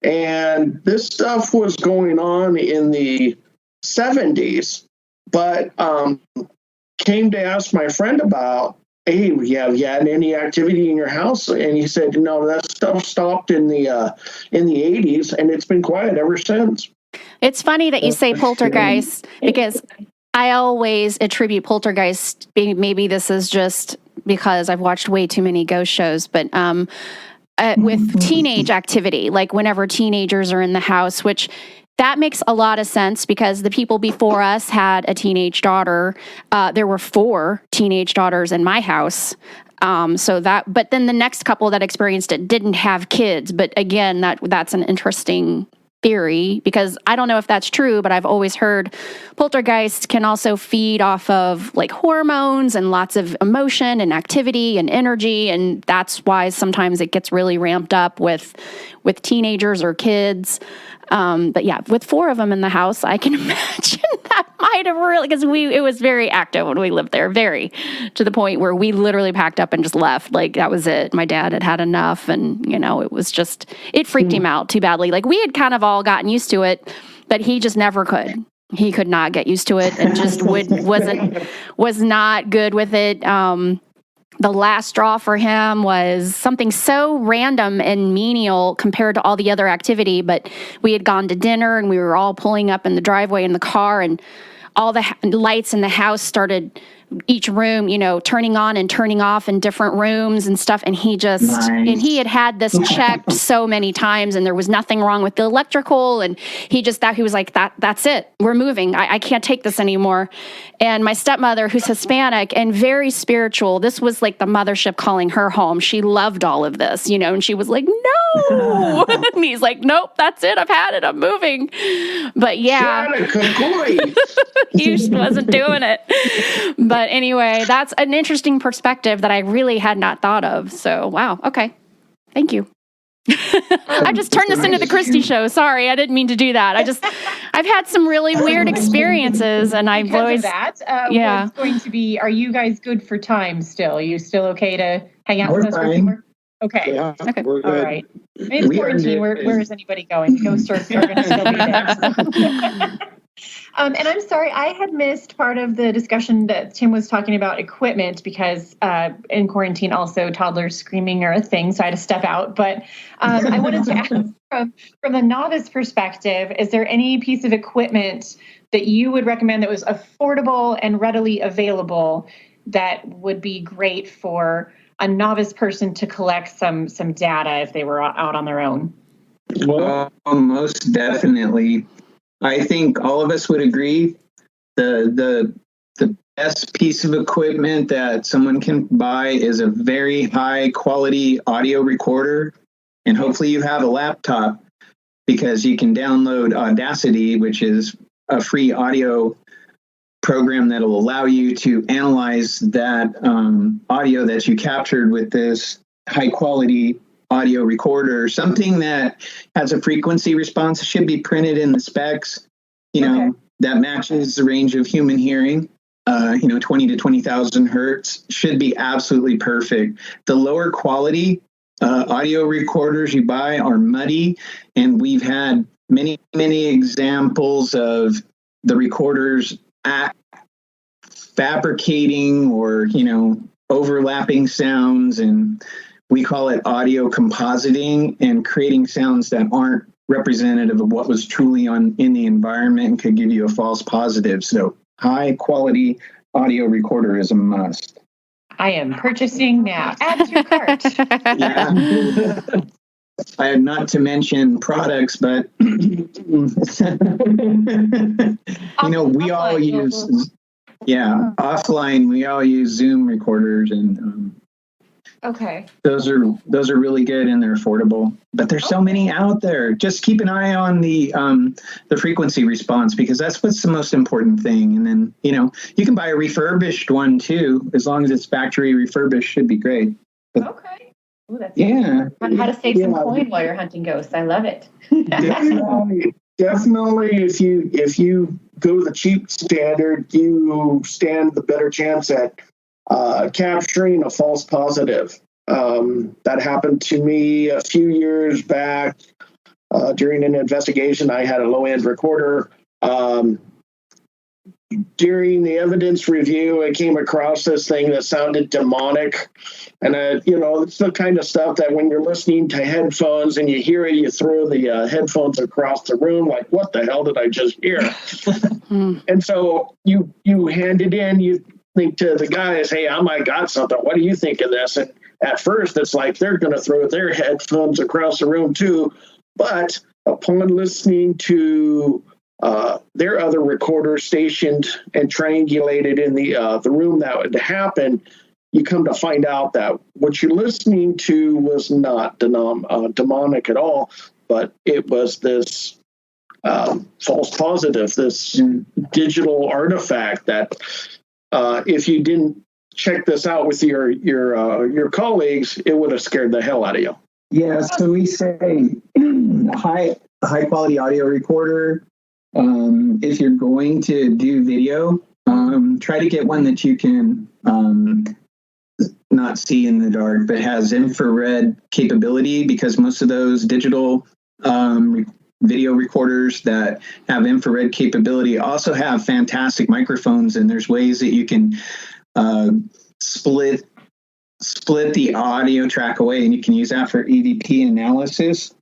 And this stuff was going on in the 70s, but came to ask my friend about, hey, have you had any activity in your house? And he said, no, that stuff stopped in the 80s, and it's been quiet ever since. It's funny that you say poltergeist, because I always attribute poltergeist, maybe this is just because I've watched way too many ghost shows, but with teenage activity, like whenever teenagers are in the house, which that makes a lot of sense because the people before us had a teenage daughter. There were 4 teenage daughters in my house. But then the next couple that experienced it didn't have kids. But again, that's an interesting theory because I don't know if that's true, but I've always heard poltergeists can also feed off of like hormones and lots of emotion and activity and energy. And that's why sometimes it gets really ramped up with teenagers or kids. But yeah, with 4 of them in the house, I can imagine that might have really, because it was very active when we lived there, very, to the point where we literally packed up and just left. Like that was it. My dad had had enough, and it was just, it freaked him out too badly. Like we had kind of all gotten used to it, but he just never could. He could not get used to it and just was not good with it. The last straw for him was something so random and menial compared to all the other activity, but we had gone to dinner and we were all pulling up in the driveway in the car, and all the lights in the house started, each room, turning on and turning off in different rooms and stuff. And he just, and he had this checked so many times and there was nothing wrong with the electrical. And he was like, that's it. We're moving. I can't take this anymore. And my stepmother, who's Hispanic and very spiritual, this was like the mothership calling her home. She loved all of this, and she was like, no. And he's like, nope, that's it. I've had it. I'm moving. But yeah, he just wasn't doing it. But anyway, that's an interesting perspective that I really had not thought of. So, wow. Okay. Thank you. I just turned this into the Christy show. Sorry, I didn't mean to do that. I've had some really weird experiences, and I've always what's going to be. Are you guys good for time still? Are you still okay to hang out with us? Okay. Yeah, okay. We're good. All right. It's quarantine. Where is anybody going? The ghosts are going to still be there. And I'm sorry, I had missed part of the discussion that Tim was talking about equipment because in quarantine also toddlers screaming are a thing, so I had to step out. But I wanted to ask from the novice perspective, is there any piece of equipment that you would recommend that was affordable and readily available that would be great for a novice person to collect some data if they were out on their own? Well, most definitely. I think all of us would agree the best piece of equipment that someone can buy is a very high quality audio recorder. And hopefully you have a laptop because you can download Audacity, which is a free audio program that'll allow you to analyze that audio that you captured with this high quality audio recorder. Something that has a frequency response should be printed in the specs, that matches the range of human hearing. 20 to 20,000 hertz should be absolutely perfect. The lower quality audio recorders you buy are muddy, and we've had many, many examples of the recorders fabricating or, overlapping sounds, and we call it audio compositing, and creating sounds that aren't representative of what was truly in the environment and could give you a false positive. So high quality audio recorder is a must. I am purchasing now. Add to cart. Yeah. I have not to mention products, but we all use offline. We all use Zoom recorders, and okay, those are really good and they're affordable. But there's so many out there. Just keep an eye on the frequency response, because that's what's the most important thing. And then you can buy a refurbished one too, as long as it's factory refurbished. Should be great. But, okay. Ooh, that's How to save some coin while you're hunting ghosts. I love it. Definitely, if you go the cheap standard, you stand the better chance at capturing a false positive. That happened to me a few years back during an investigation. I had a low-end recorder. During the evidence review, I came across this thing that sounded demonic. And, it's the kind of stuff that when you're listening to headphones and you hear it, you throw the headphones across the room like, what the hell did I just hear? And so you hand it in, you think to the guys, hey, I might got something. What do you think of this? And at first, it's like they're going to throw their headphones across the room too. But upon listening to their other recorder stationed and triangulated in the room that would happen, you come to find out that what you're listening to was not demonic at all, but it was this false positive, this digital artifact that if you didn't check this out with your colleagues, it would have scared the hell out of you. Yeah, so we say high quality audio recorder. If you're going to do video, try to get one that you can not see in the dark, but has infrared capability, because most of those digital video recorders that have infrared capability also have fantastic microphones, and there's ways that you can split the audio track away, and you can use that for EVP analysis.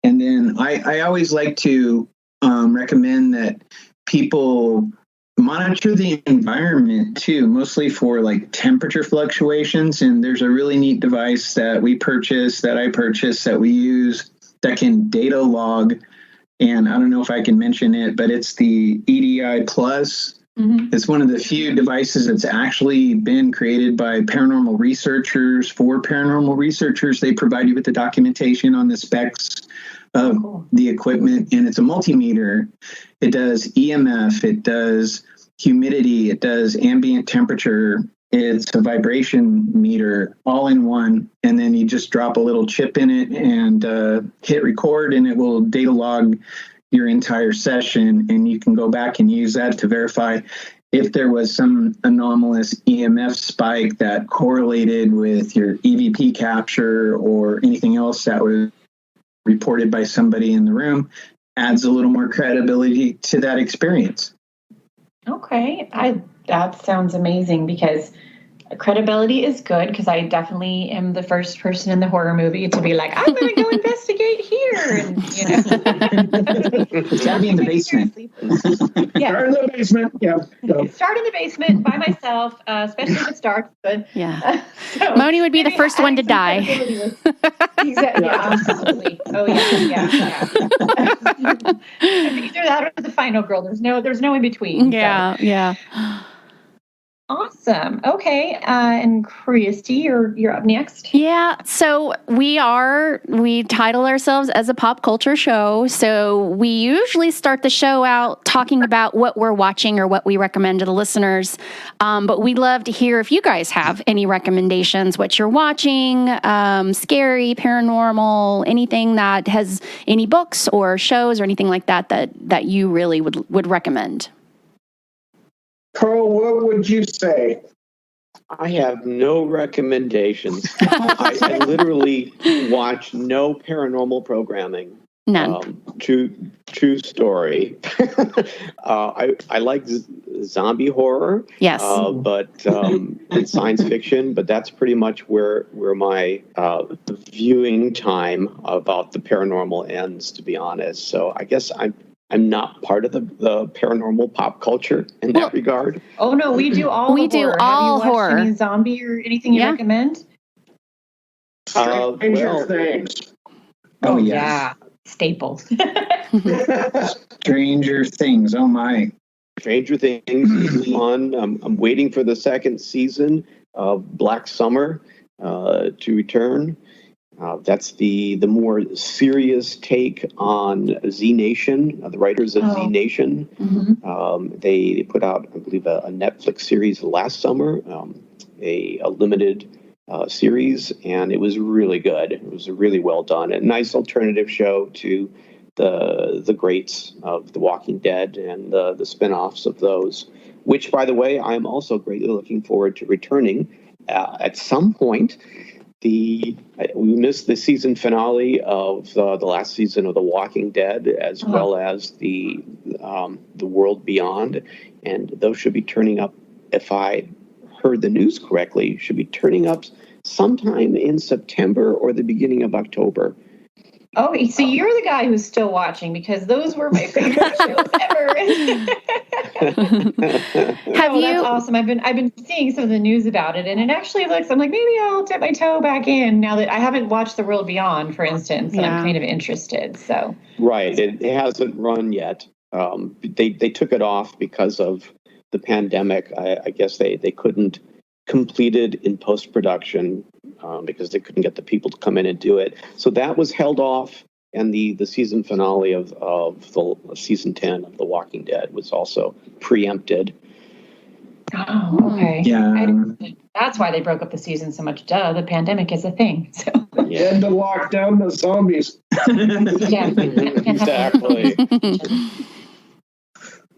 And then I always like to recommend that people monitor the environment too, mostly for like temperature fluctuations. And there's a really neat device that I purchased, that we use, that can data log. And I don't know if I can mention it, but it's the EDI Plus. Mm-hmm. It's one of the few devices that's actually been created by paranormal researchers for paranormal researchers. They provide you with the documentation on the specs of the equipment, and it's a multimeter. It does EMF, it does humidity, it does ambient temperature, it's a vibration meter all in one. And then you just drop a little chip in it and hit record, and it will data log your entire session, and you can go back and use that to verify if there was some anomalous EMF spike that correlated with your EVP capture or anything else that was reported by somebody in the room. Adds a little more credibility to that experience. Okay, that sounds amazing, because credibility is good, because I definitely am the first person in the horror movie to be like, I'm going to go investigate here. And, It's got to be in the basement. Yeah. Start in the basement. Yeah. Start in the basement by myself, especially if it's dark. But, yeah. Moni would be the first one to die. Exactly. Yeah, absolutely. Oh, yeah. Either that or the final girl. There's no in between. Yeah, so. yeah. Awesome. Okay. And Christy, you're up next. Yeah. So we title ourselves as a pop culture show. So we usually start the show out talking about what we're watching or what we recommend to the listeners. But we'd love to hear if you guys have any recommendations, what you're watching, scary, paranormal, anything that has any books or shows or anything like that you really would recommend. Karl, what would you say? I have no recommendations. I literally watch no paranormal programming. None. True story. I like zombie horror. Yes. But and science fiction. But that's pretty much where my viewing time about the paranormal ends, to be honest. So I guess I'm not part of the paranormal pop culture in that regard. Oh no, we do all. We do all Have you watched horror. any zombie or anything you recommend? Stranger Things. Oh yeah, staple. Stranger Things. Oh my. Stranger Things is fun. I'm waiting for the second season of Black Summer to return. That's the more serious take on Z Nation, the writers of Z Nation. Mm-hmm. They put out, I believe, a Netflix series last summer, a limited series, and it was really good. It was really well done. A nice alternative show to the greats of The Walking Dead and the spinoffs of those, which, by the way, I'm also greatly looking forward to returning at some point. We missed the season finale of the last season of The Walking Dead, as well as the World Beyond, and those should be turning up, if I heard the news correctly, should be turning up sometime in September or the beginning of October. Oh, so you're the guy who's still watching, because those were my favorite shows ever. That's awesome. I've been seeing some of the news about it, and it actually looks. I'm like, maybe I'll dip my toe back in now that I haven't watched The World Beyond, for instance, and I'm kind of interested. So right, it hasn't run yet. They took it off because of the pandemic. I guess they couldn't complete it in post-production because they couldn't get the people to come in and do it. So that was held off, and the season finale of the season 10 of The Walking Dead was also preempted. Oh, okay. Yeah. That's why they broke up the season so much. Duh, the pandemic is a thing. So. Yeah. And to lock down the zombies. Yeah, exactly.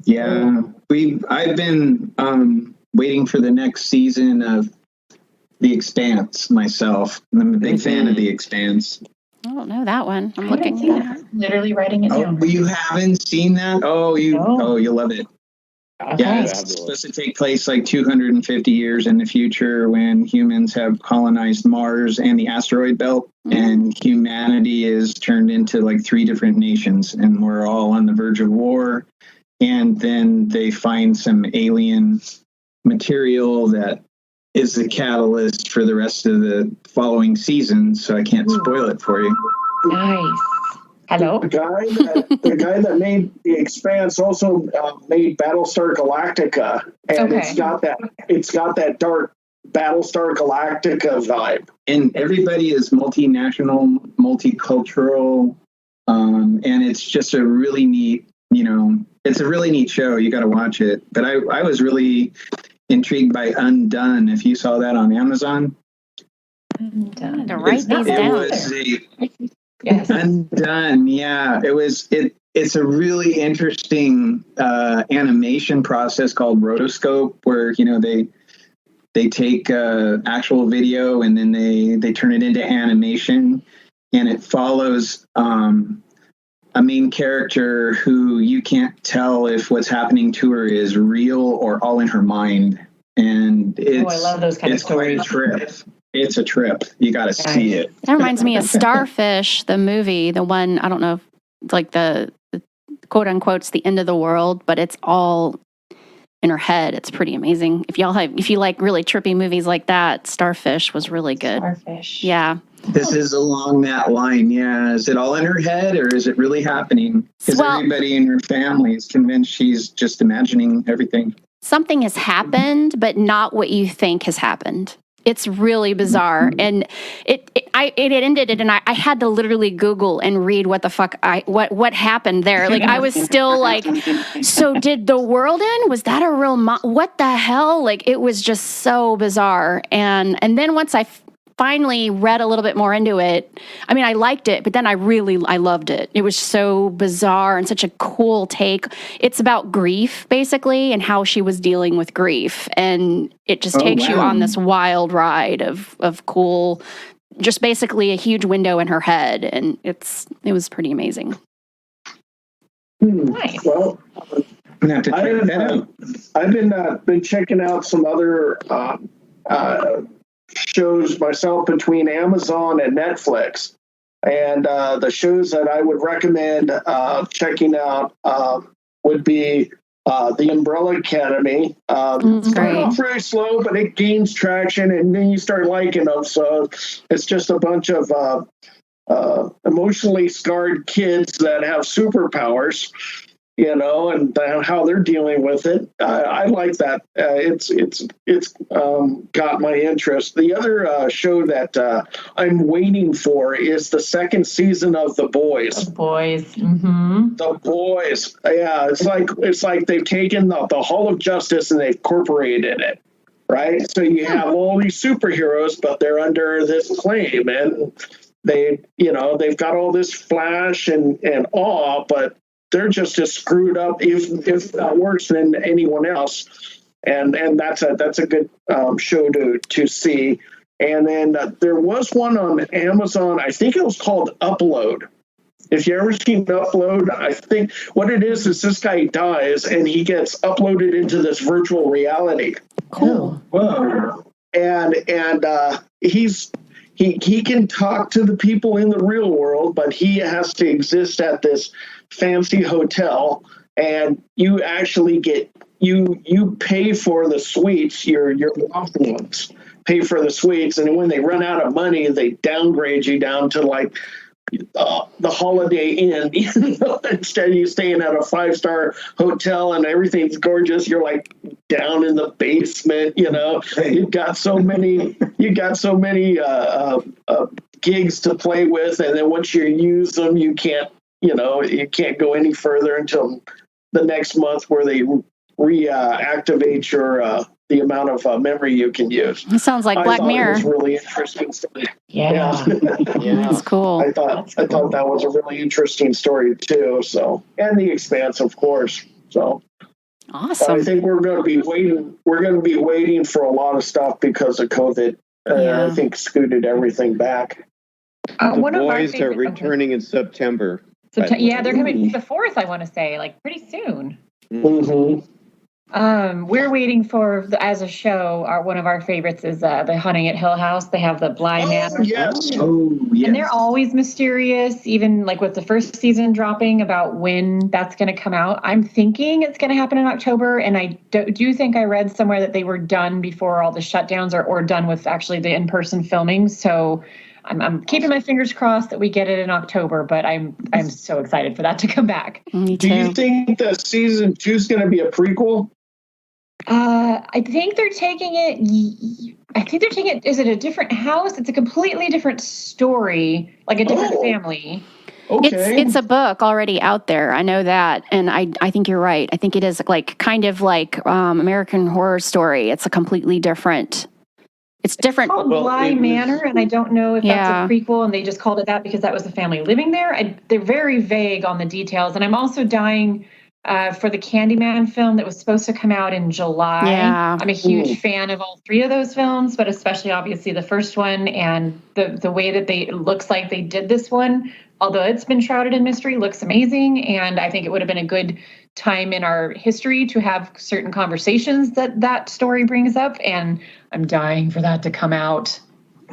Yeah, I've been waiting for the next season of The Expanse myself. I'm a big fan of The Expanse. I don't know that one. I'm I looking. haven't seen that. Literally writing it down. Oh, you haven't seen that? Oh, you'll love it. Okay. Yeah, it's supposed to take place like 250 years in the future when humans have colonized Mars and the asteroid belt, and humanity is turned into like 3 different nations, and we're all on the verge of war. And then they find some alien material that is the catalyst for the rest of the following season, so I can't spoil it for you. Nice. Hello? The guy that made The Expanse also made Battlestar Galactica, and it's got that dark Battlestar Galactica vibe. And everybody is multinational, multicultural, and it's just a really neat, it's a really neat show. You got to watch it. But I was really intrigued by Undone. If you saw that on Amazon. Undone. To write these down. Yes. Undone. Yeah, it's a really interesting animation process called rotoscope, where they take actual video and then they turn it into animation, and it follows a main character who you can't tell if what's happening to her is real or all in her mind. And I love those kind of stories. It's a trip. You got to see it. That reminds me of Starfish, the movie, the one, I don't know, it's like the quote unquote, the end of the world, but it's all in her head. It's pretty amazing. If you like really trippy movies like that, Starfish was really good. Starfish. Yeah. This is along that line. Yeah. Is it all in her head, or is it really happening? Because everybody in her family is convinced she's just imagining everything. Something has happened, but not what you think has happened. It's really bizarre. And it ended it, and I had to literally Google and read what the fuck what happened there. Like, I was still like, so did the world end? Was that a real what the hell? Like, it was just so bizarre. And then once I finally read a little bit more into it, I mean, I liked it, but then I loved it. It was so bizarre and such a cool take. It's about grief, basically, and how she was dealing with grief. And it just takes you on this wild ride of cool, just basically a huge window in her head. And it was pretty amazing. Nice. Well, I've been checking out some other shows myself between Amazon and Netflix, and the shows that I would recommend checking out would be The Umbrella Academy. Started off very slow, but it gains traction, and then you start liking them. So it's just a bunch of emotionally scarred kids that have superpowers, and how they're dealing with it. I like that. It's got my interest. The other show that I'm waiting for is the second season of The Boys. The Boys. Mm-hmm. The Boys. Yeah, it's like they've taken the Hall of Justice and they've incorporated it. Right? So you have all these superheroes, but they're under this claim, and they've got all this flash and awe, but they're just as screwed up, if not worse than anyone else, and that's a good show to see. And then there was one on Amazon. I think it was called Upload. If you ever seen Upload, I think what it is this guy dies and he gets uploaded into this virtual reality. Cool. And he's he can talk to the people in the real world, but he has to exist at this fancy hotel, and you actually get you pay for the suites. Your loved ones pay for the suites, and when they run out of money, they downgrade you down to like the Holiday Inn. Instead of you staying at a 5-star hotel and everything's gorgeous, you're like down in the basement. You've got so many gigs to play with, and then once you use them, you can't go any further until the next month, where they reactivate your the amount of memory you can use. It sounds like Black Mirror. It was really interesting story. Yeah. That's cool. I thought that was a really interesting story too. So, and The Expanse, of course. So, awesome. I think we're going to be waiting. We're going to be waiting for a lot of stuff because of COVID. I think scooted everything back. The boys are returning in September. Yeah, they're coming the 4th, I want to say, like pretty soon. Mm-hmm. We're waiting for, as a show, one of our favorites is the Hunting at Hill House. They have the Bly Manor. Yes. Oh, yes. And they're always mysterious, even like with the first season dropping, about when that's going to come out. I'm thinking it's going to happen in October, and I do think I read somewhere that they were done before all the shutdowns or done with actually the in-person filming. So I'm keeping my fingers crossed that we get it in October, but I'm so excited for that to come back. Me too. Do you think that season 2 is going to be a prequel? I think they're taking it. Is it a different house? It's a completely different story, like a different family. Okay. It's a book already out there. I know that, and I think you're right. I think it is like kind of like American Horror Story. It's a completely different. It's different. It's called Bly Manor, and I don't know if that's a prequel, and they just called it that because that was the family living there. They're very vague on the details, and I'm also dying for the Candyman film that was supposed to come out in July. Yeah. I'm a huge fan of all 3 of those films, but especially obviously the first one, and the way that it looks like they did this one, although it's been shrouded in mystery, looks amazing. And I think it would have been a good time in our history to have certain conversations that story brings up. And I'm dying for that to come out.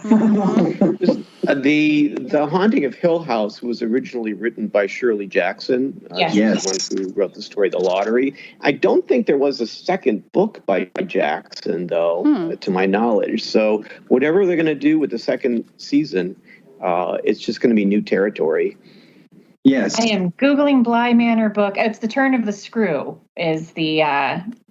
The Haunting of Hill House was originally written by Shirley Jackson. Yes. She's the one who wrote the story The Lottery. I don't think there was a second book by Jackson, though, to my knowledge. So whatever they're going to do with the second season, it's just going to be new territory. Yes. I am Googling Bly Manor book. It's The Turn of the Screw is the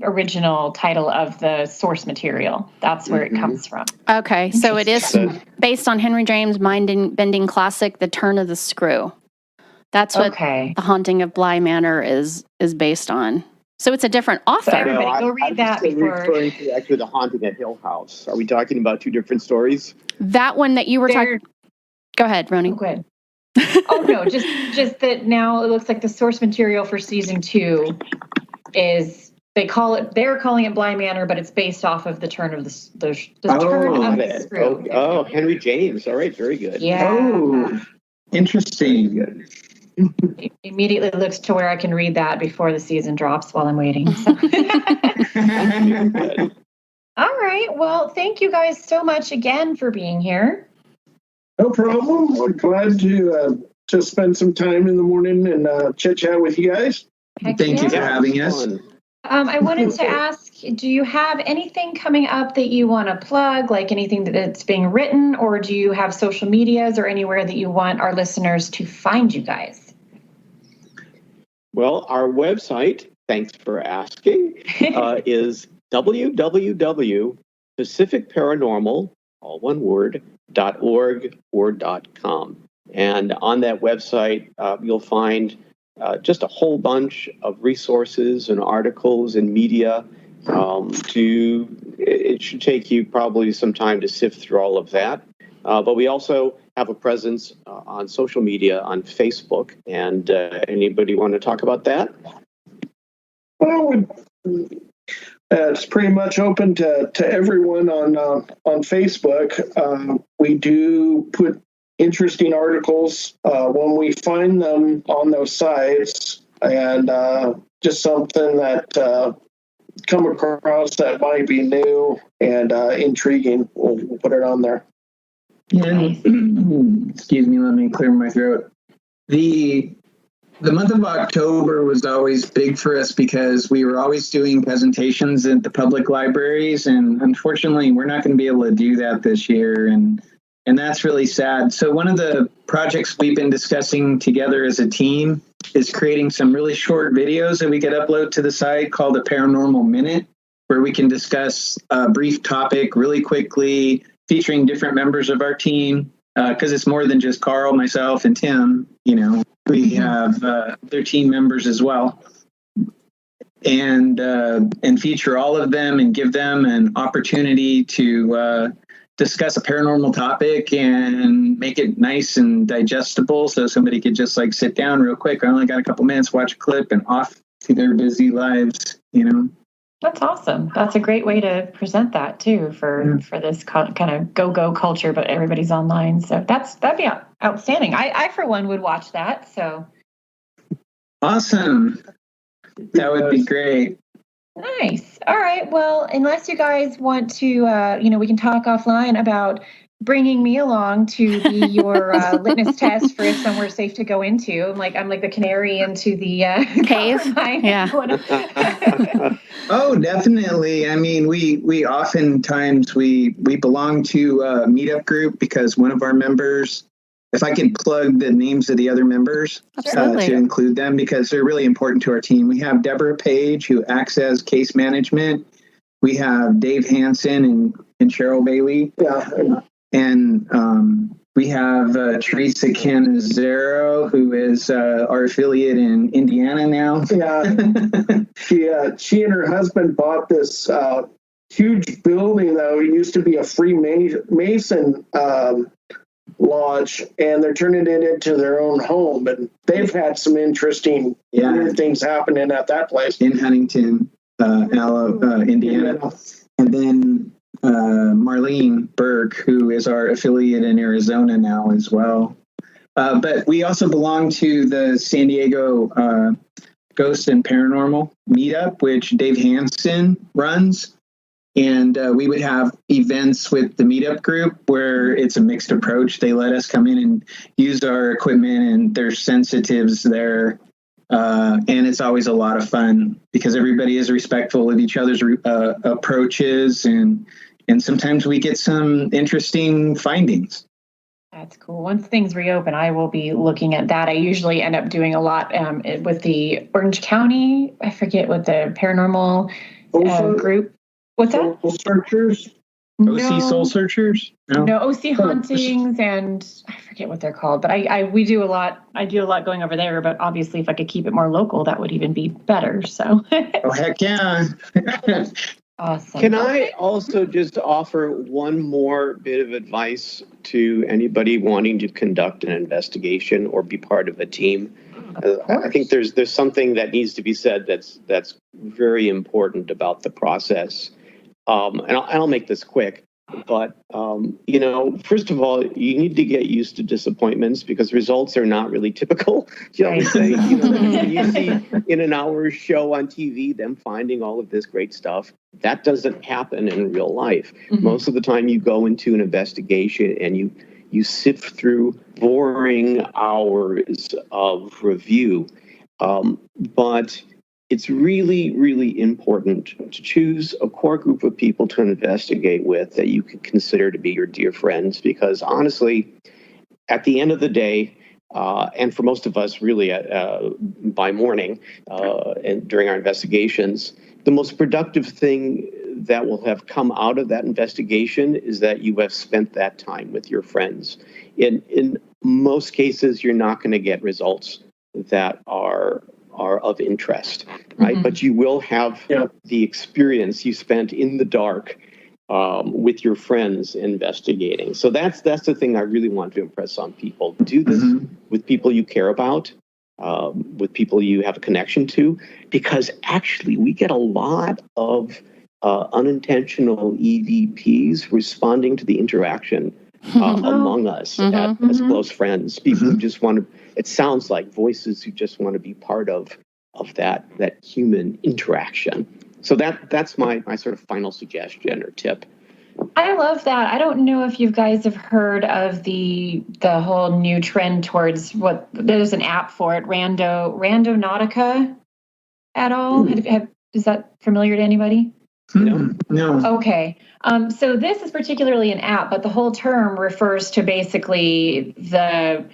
original title of the source material. That's where it comes from. Okay, so it is based on Henry James' mind-bending classic, The Turn of the Screw. That's what The Haunting of Bly Manor is based on. So it's a different author. So everybody, go read that before. Referring to actually The Haunting at Hill House. Are we talking about 2 different stories? That one that you were talking. Go ahead, Roni. Oh, good. Oh no, just that now it looks like the source material for season 2 is they're calling it Bly Manor, but it's based off of the turn of the screw. Oh, Henry James. All right, very good. Yeah. Oh, interesting. It immediately looks to where I can read that before the season drops while I'm waiting. So. All right. Well, thank you guys so much again for being here. No problem. We're glad to spend some time in the morning and chit chat with you guys. Thank you for having us. I wanted to ask, do you have anything coming up that you want to plug, like anything that's being written, or do you have social medias or anywhere that you want our listeners to find you guys? Well, our website, thanks for asking, is www.pacificparanormal, all one word, .org or .com. And on that website, you'll find just a whole bunch of resources and articles and media. It should take you probably some time to sift through all of that. But we also have a presence on social media on Facebook. And anybody want to talk about that? Well, it's pretty much open to everyone on Facebook. We do put interesting articles when we find them on those sites, and just something that come across that might be new and intriguing. We'll put it on there. And excuse me, let me clear my throat. The month of October was always big for us because we were always doing presentations at the public libraries, and unfortunately, we're not going to be able to do that this year, and that's really sad. So one of the projects we've been discussing together as a team is creating some really short videos that we could upload to the site called a Paranormal Minute, where we can discuss a brief topic really quickly, featuring different members of our team, because it's more than just Karl, myself, and Tim. We have their team members as well, and feature all of them and give them an opportunity to discuss a paranormal topic and make it nice and digestible, so somebody could just like sit down real quick. I only got a couple minutes, watch a clip, and off to their busy lives. That's awesome. That's a great way to present that too for this kind of go culture, but everybody's online. So that'd be outstanding. I for one would watch that. So awesome. That would be great. Nice. All right. Well, unless you guys want to, we can talk offline about bringing me along to be your litmus test for if somewhere's safe to go into. I'm like the canary into the cave. Yeah. Oh, definitely. I mean, we oftentimes we belong to a meetup group because one of our members, if I could plug the names of the other members to include them, because they're really important to our team. We have Deborah Page, who acts as case management. We have Dave Hansen and Cheryl Bailey. Yeah. And we have Teresa Canizero, who is our affiliate in Indiana now. Yeah, she and her husband bought this huge building that used to be a Freemason lodge, and they're turning it into their own home. And they've had some interesting weird things happening at that place in Huntington, Indiana. And then Marlene Burke, who is our affiliate in Arizona now as well. But we also belong to the San Diego Ghost and Paranormal Meetup, which Dave Hansen runs. And we would have events with the meetup group where it's a mixed approach. They let us come in and use our equipment, and there's sensitives there. And it's always a lot of fun because everybody is respectful of each other's approaches, and sometimes we get some interesting findings. That's cool. Once things reopen, I will be looking at that. I usually end up doing a lot with the Orange County. I forget what the paranormal group. What's that? Soul Searchers? OC Soul Searchers? No, OC Hauntings, and I forget what they're called. But we do a lot. I do a lot going over there. But obviously, if I could keep it more local, that would even be better. So. Oh, heck yeah. Awesome. Can I also just offer one more bit of advice to anybody wanting to conduct an investigation or be part of a team? I think there's something that needs to be said that's very important about the process. And I'll make this quick, but first of all, you need to get used to disappointments because results are not really typical, shall we say. When you see in an hour show on TV them finding all of this great stuff, that doesn't happen in real life. Mm-hmm. Most of the time you go into an investigation and you sift through boring hours of review, but it's really, really important to choose a core group of people to investigate with that you can consider to be your dear friends, because honestly, at the end of the day, and for most of us really by morning and during our investigations, the most productive thing that will have come out of that investigation is that you have spent that time with your friends. In most cases, you're not going to get results that are of interest, right? Mm-hmm. But you will have the experience you spent in the dark with your friends investigating. So that's the thing I really want to impress on people. Do this with people you care about, with people you have a connection to, because actually we get a lot of unintentional EVPs responding to the interaction among us as close friends. People who just want to, it sounds like voices who just want to be part of that human interaction. So that's my sort of final suggestion or tip. I love that. I don't know if you guys have heard of the whole new trend towards there's an app for it, Randonautica at all? Is that familiar to anybody? No. Okay. So this is particularly an app, but the whole term refers to basically the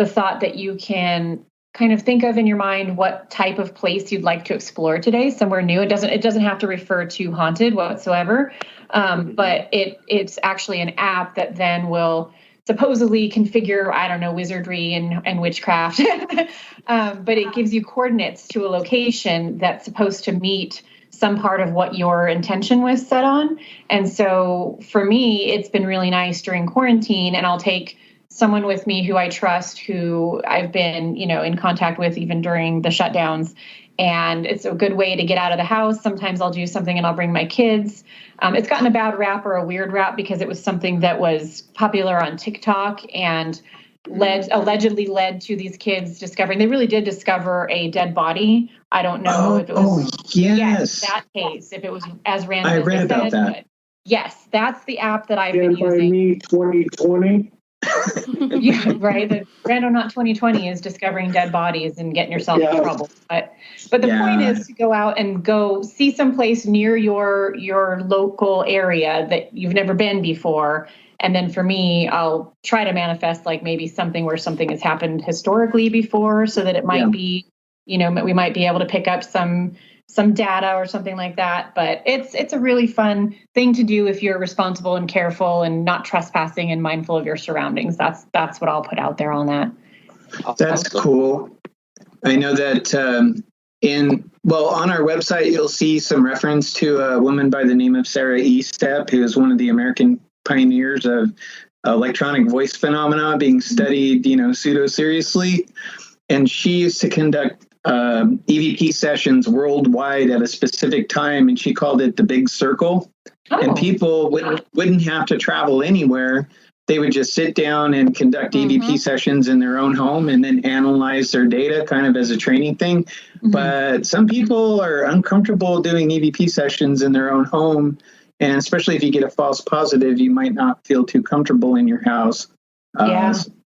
thought that you can kind of think of in your mind what type of place you'd like to explore today, somewhere new. It doesn't have to refer to haunted whatsoever, but it's actually an app that then will supposedly configure, I don't know, wizardry and witchcraft, but it gives you coordinates to a location that's supposed to meet some part of what your intention was set on. And so for me, it's been really nice during quarantine, and I'll take someone with me who I trust, who I've been, in contact with even during the shutdowns. And it's a good way to get out of the house. Sometimes I'll do something and I'll bring my kids. It's gotten a bad rap or a weird rap because it was something that was popular on TikTok and allegedly led to these kids discovering, they really did discover a dead body. I don't know if it was that case, if it was as random I as read they about said, that. but yes, that's the app that I've been By using. me 2020. Yeah, right. The Random Not 2020 is discovering dead bodies and getting yourself in trouble. But the point is to go out and go see someplace near your local area that you've never been before. And then for me, I'll try to manifest like maybe something where something has happened historically before, so that it might be, we might be able to pick up some data or something like that. But it's a really fun thing to do if you're responsible and careful and not trespassing and mindful of your surroundings. That's what I'll put out there on that. That's cool. I know that on our website, you'll see some reference to a woman by the name of Sarah Estep, who is one of the American pioneers of electronic voice phenomena being studied, pseudo seriously. And she used to conduct EVP sessions worldwide at a specific time, and she called it the Big Circle. Oh. And people wouldn't have to travel anywhere. They would just sit down and conduct EVP sessions in their own home and then analyze their data kind of as a training thing. Mm-hmm. But some people are uncomfortable doing EVP sessions in their own home. And especially if you get a false positive, you might not feel too comfortable in your house.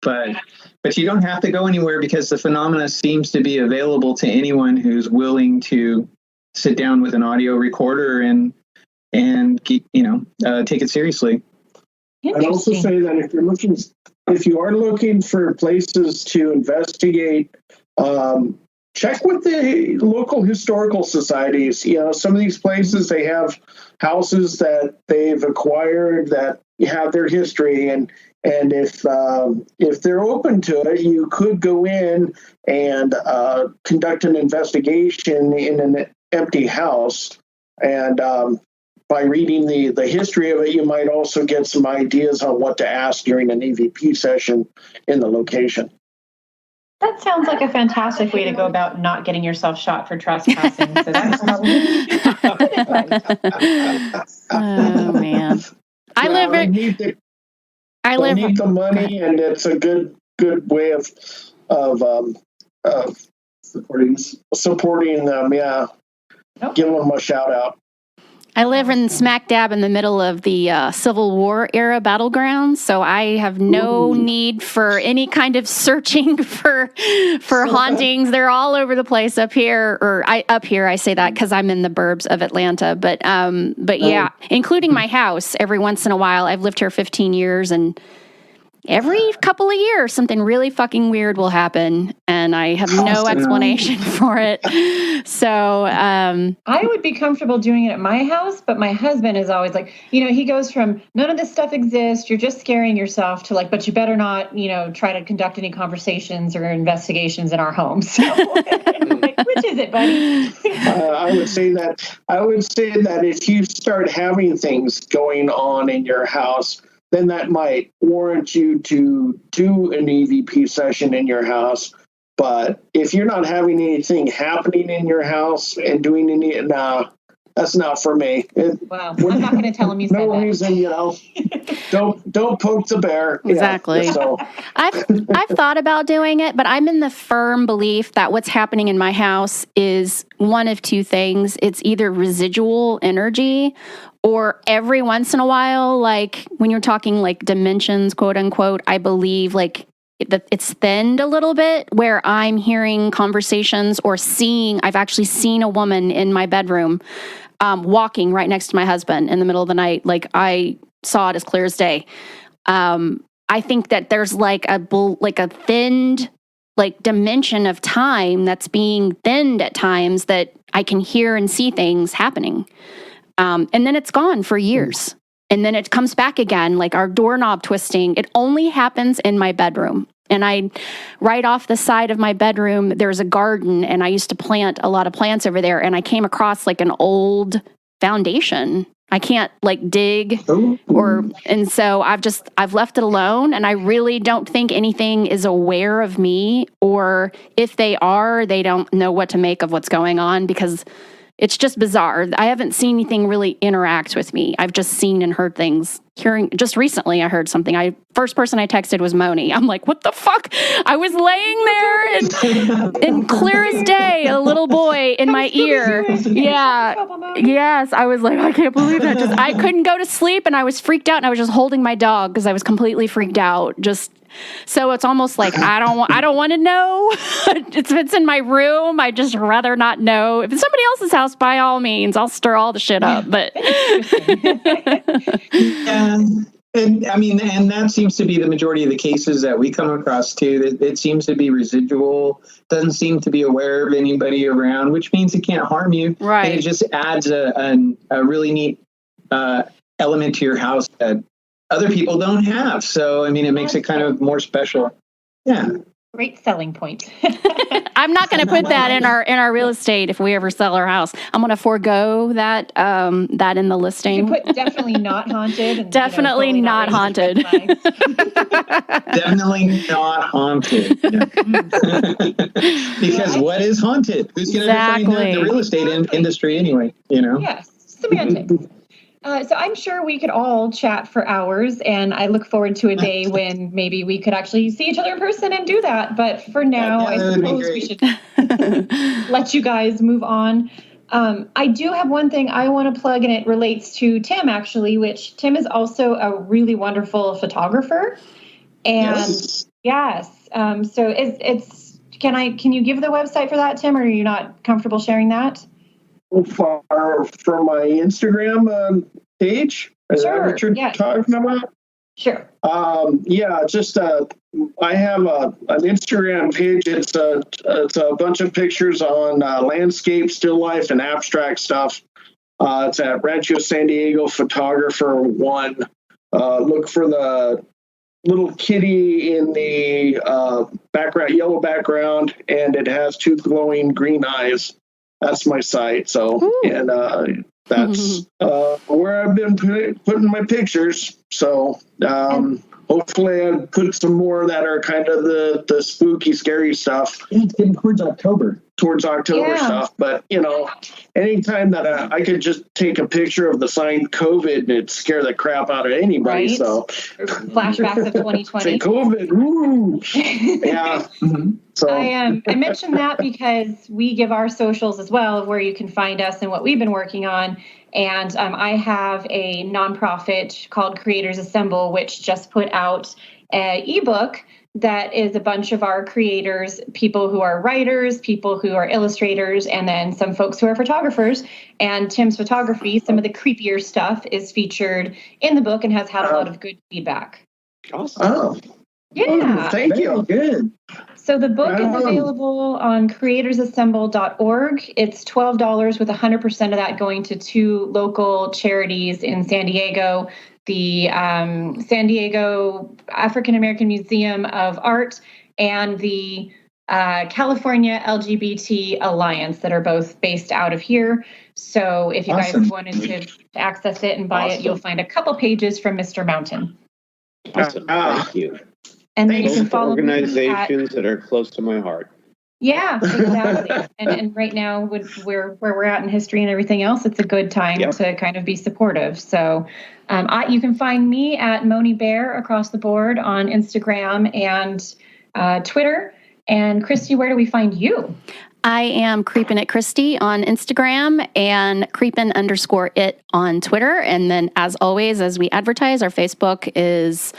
But you don't have to go anywhere because the phenomena seems to be available to anyone who's willing to sit down with an audio recorder and keep, take it seriously. I'd also say that if you are looking for places to investigate, check with the local historical societies. Some of these places, they have houses that they've acquired that have their history, and if they're open to it, you could go in and conduct an investigation in an empty house. And by reading the history of it, you might also get some ideas on what to ask during an EVP session in the location. That sounds like a fantastic way to go about not getting yourself shot for trespassing. So that's probably oh man, I need the money, and it's a good way of supporting them. Yeah, give them a shout out. I live in smack dab in the middle of the Civil War era battlegrounds, so I have no need for any kind of searching for hauntings. They're all over the place up here. I say that because I'm in the burbs of Atlanta, but yeah, including my house. Every once in a while, I've lived here 15 years, and every couple of years, something really fucking weird will happen, and I have no explanation for it. So I would be comfortable doing it at my house, but my husband is always like, he goes from none of this stuff exists, you're just scaring yourself, to like, but you better not, try to conduct any conversations or investigations in our home. So, like, which is it, buddy? I would say that if you start having things going on in your house, then that might warrant you to do an EVP session in your house. But if you're not having anything happening in your house and doing that's not for me. Wow, I'm not going to tell him you said that. No reason, don't poke the bear. Exactly. Yeah, so. I've thought about doing it, but I'm in the firm belief that what's happening in my house is one of two things. It's either residual energy, or every once in a while, like when you're talking like dimensions, quote unquote, I believe like it's thinned a little bit where I'm hearing conversations or I've actually seen a woman in my bedroom walking right next to my husband in the middle of the night. Like I saw it as clear as day. I think that there's like a thinned like dimension of time that's being thinned at times that I can hear and see things happening. And then it's gone for years. And then it comes back again, like our doorknob twisting. It only happens in my bedroom. And right off the side of my bedroom, there's a garden, and I used to plant a lot of plants over there. And I came across like an old foundation. I can't like dig and so I've left it alone, and I really don't think anything is aware of me, or if they are, they don't know what to make of what's going on because it's just bizarre. I haven't seen anything really interact with me. I've just seen and heard things. Just recently, I heard something. First person I texted was Moni. I'm like, what the fuck? I was laying there and clear as day, a little boy in my ear. Yeah. Yes. I was like, I can't believe that. I couldn't go to sleep, and I was freaked out, and I was just holding my dog because I was completely freaked out. So it's almost like I don't want to know. If it's in my room, I just rather not know. If it's somebody else's house, by all means, I'll stir all the shit up. But and I mean, and that seems to be the majority of the cases that we come across too. It seems to be residual. Doesn't seem to be aware of anybody around, which means it can't harm you. Right. And it just adds a really neat element to your house that other people don't have. So, I mean, it makes it kind of more special. Yeah. Great selling point. I'm not going to put that in our real estate if we ever sell our house. I'm going to forego that in the listing. You put definitely not haunted. And, definitely not haunted. Definitely not haunted. Because what is haunted? Who's going to define the real estate industry anyway? Yes, semantics. So I'm sure we could all chat for hours, and I look forward to a day when maybe we could actually see each other in person and do that. But for now, I suppose we should let you guys move on. I do have one thing I want to plug, and it relates to Tim, actually, which Tim is also a really wonderful photographer. And yes, so can you give the website for that, Tim, or are you not comfortable sharing that? For my Instagram page? Is that what you're talking about? Sure. I have an Instagram page. It's a bunch of pictures on landscape, still life, and abstract stuff. It's at Rancho San Diego Photographer 1. Look for the little kitty in the background, yellow background, and it has 2 glowing green eyes. That's my site. So, and that's where I've been putting my pictures. So, hopefully I'll put some more that are kind of the spooky, scary stuff. It's getting towards October Stuff. But, anytime that I could just take a picture of the sign COVID and it'd scare the crap out of anybody. Right. So flashbacks of 2020. Say COVID. Woo. Yeah. So I mentioned that because we give our socials as well of where you can find us and what we've been working on. And I have a nonprofit called Creators Assemble, which just put out an ebook that is a bunch of our creators, people who are writers, people who are illustrators, and then some folks who are photographers. And Tim's photography, some of the creepier stuff, is featured in the book and has had a lot of good feedback. Awesome. Oh. Yeah. Thank you. Good. So the book is available on creatorsassemble.org. It's $12 with 100% of that going to 2 local charities in San Diego, the San Diego African American Museum of Art and the California LGBT Alliance that are both based out of here. So if you guys wanted to access it and buy it, you'll find a couple pages from Mr. Mountain. Awesome. Thank you. And then you can Both follow organizations that are close to my heart. Yeah, exactly. and right now, with where we're at in history and everything else, it's a good time to kind of be supportive. So you can find me at Moni Bear across the board on Instagram and Twitter. And Christy, where do we find you? I am Creepin' at Christy on Instagram and creepin_it on Twitter. And then, as always, as we advertise, our Facebook is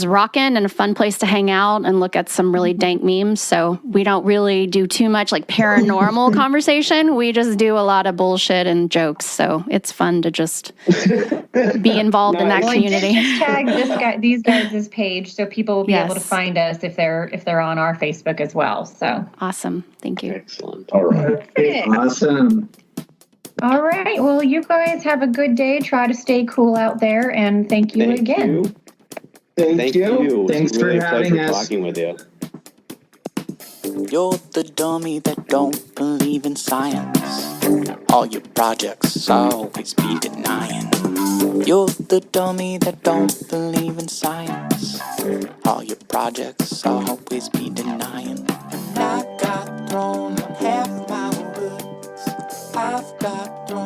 rockin' and a fun place to hang out and look at some really dank memes. So we don't really do too much like paranormal conversation. We just do a lot of bullshit and jokes. So it's fun to just be involved in that community. I did just tag these guys' page, so people will be able to find us if they're on our Facebook as well. So awesome. Thank you. Excellent. All right. Awesome. All right. Well, you guys have a good day. Try to stay cool out there, and thank you again. You. Thank you. Thanks It's really for a having pleasure us. talking with you. You're the dummy that don't believe in science. All your projects always be denying. You're the dummy that don't believe in science. All your projects always be denying. And I got thrown on half my woods. I've got thrown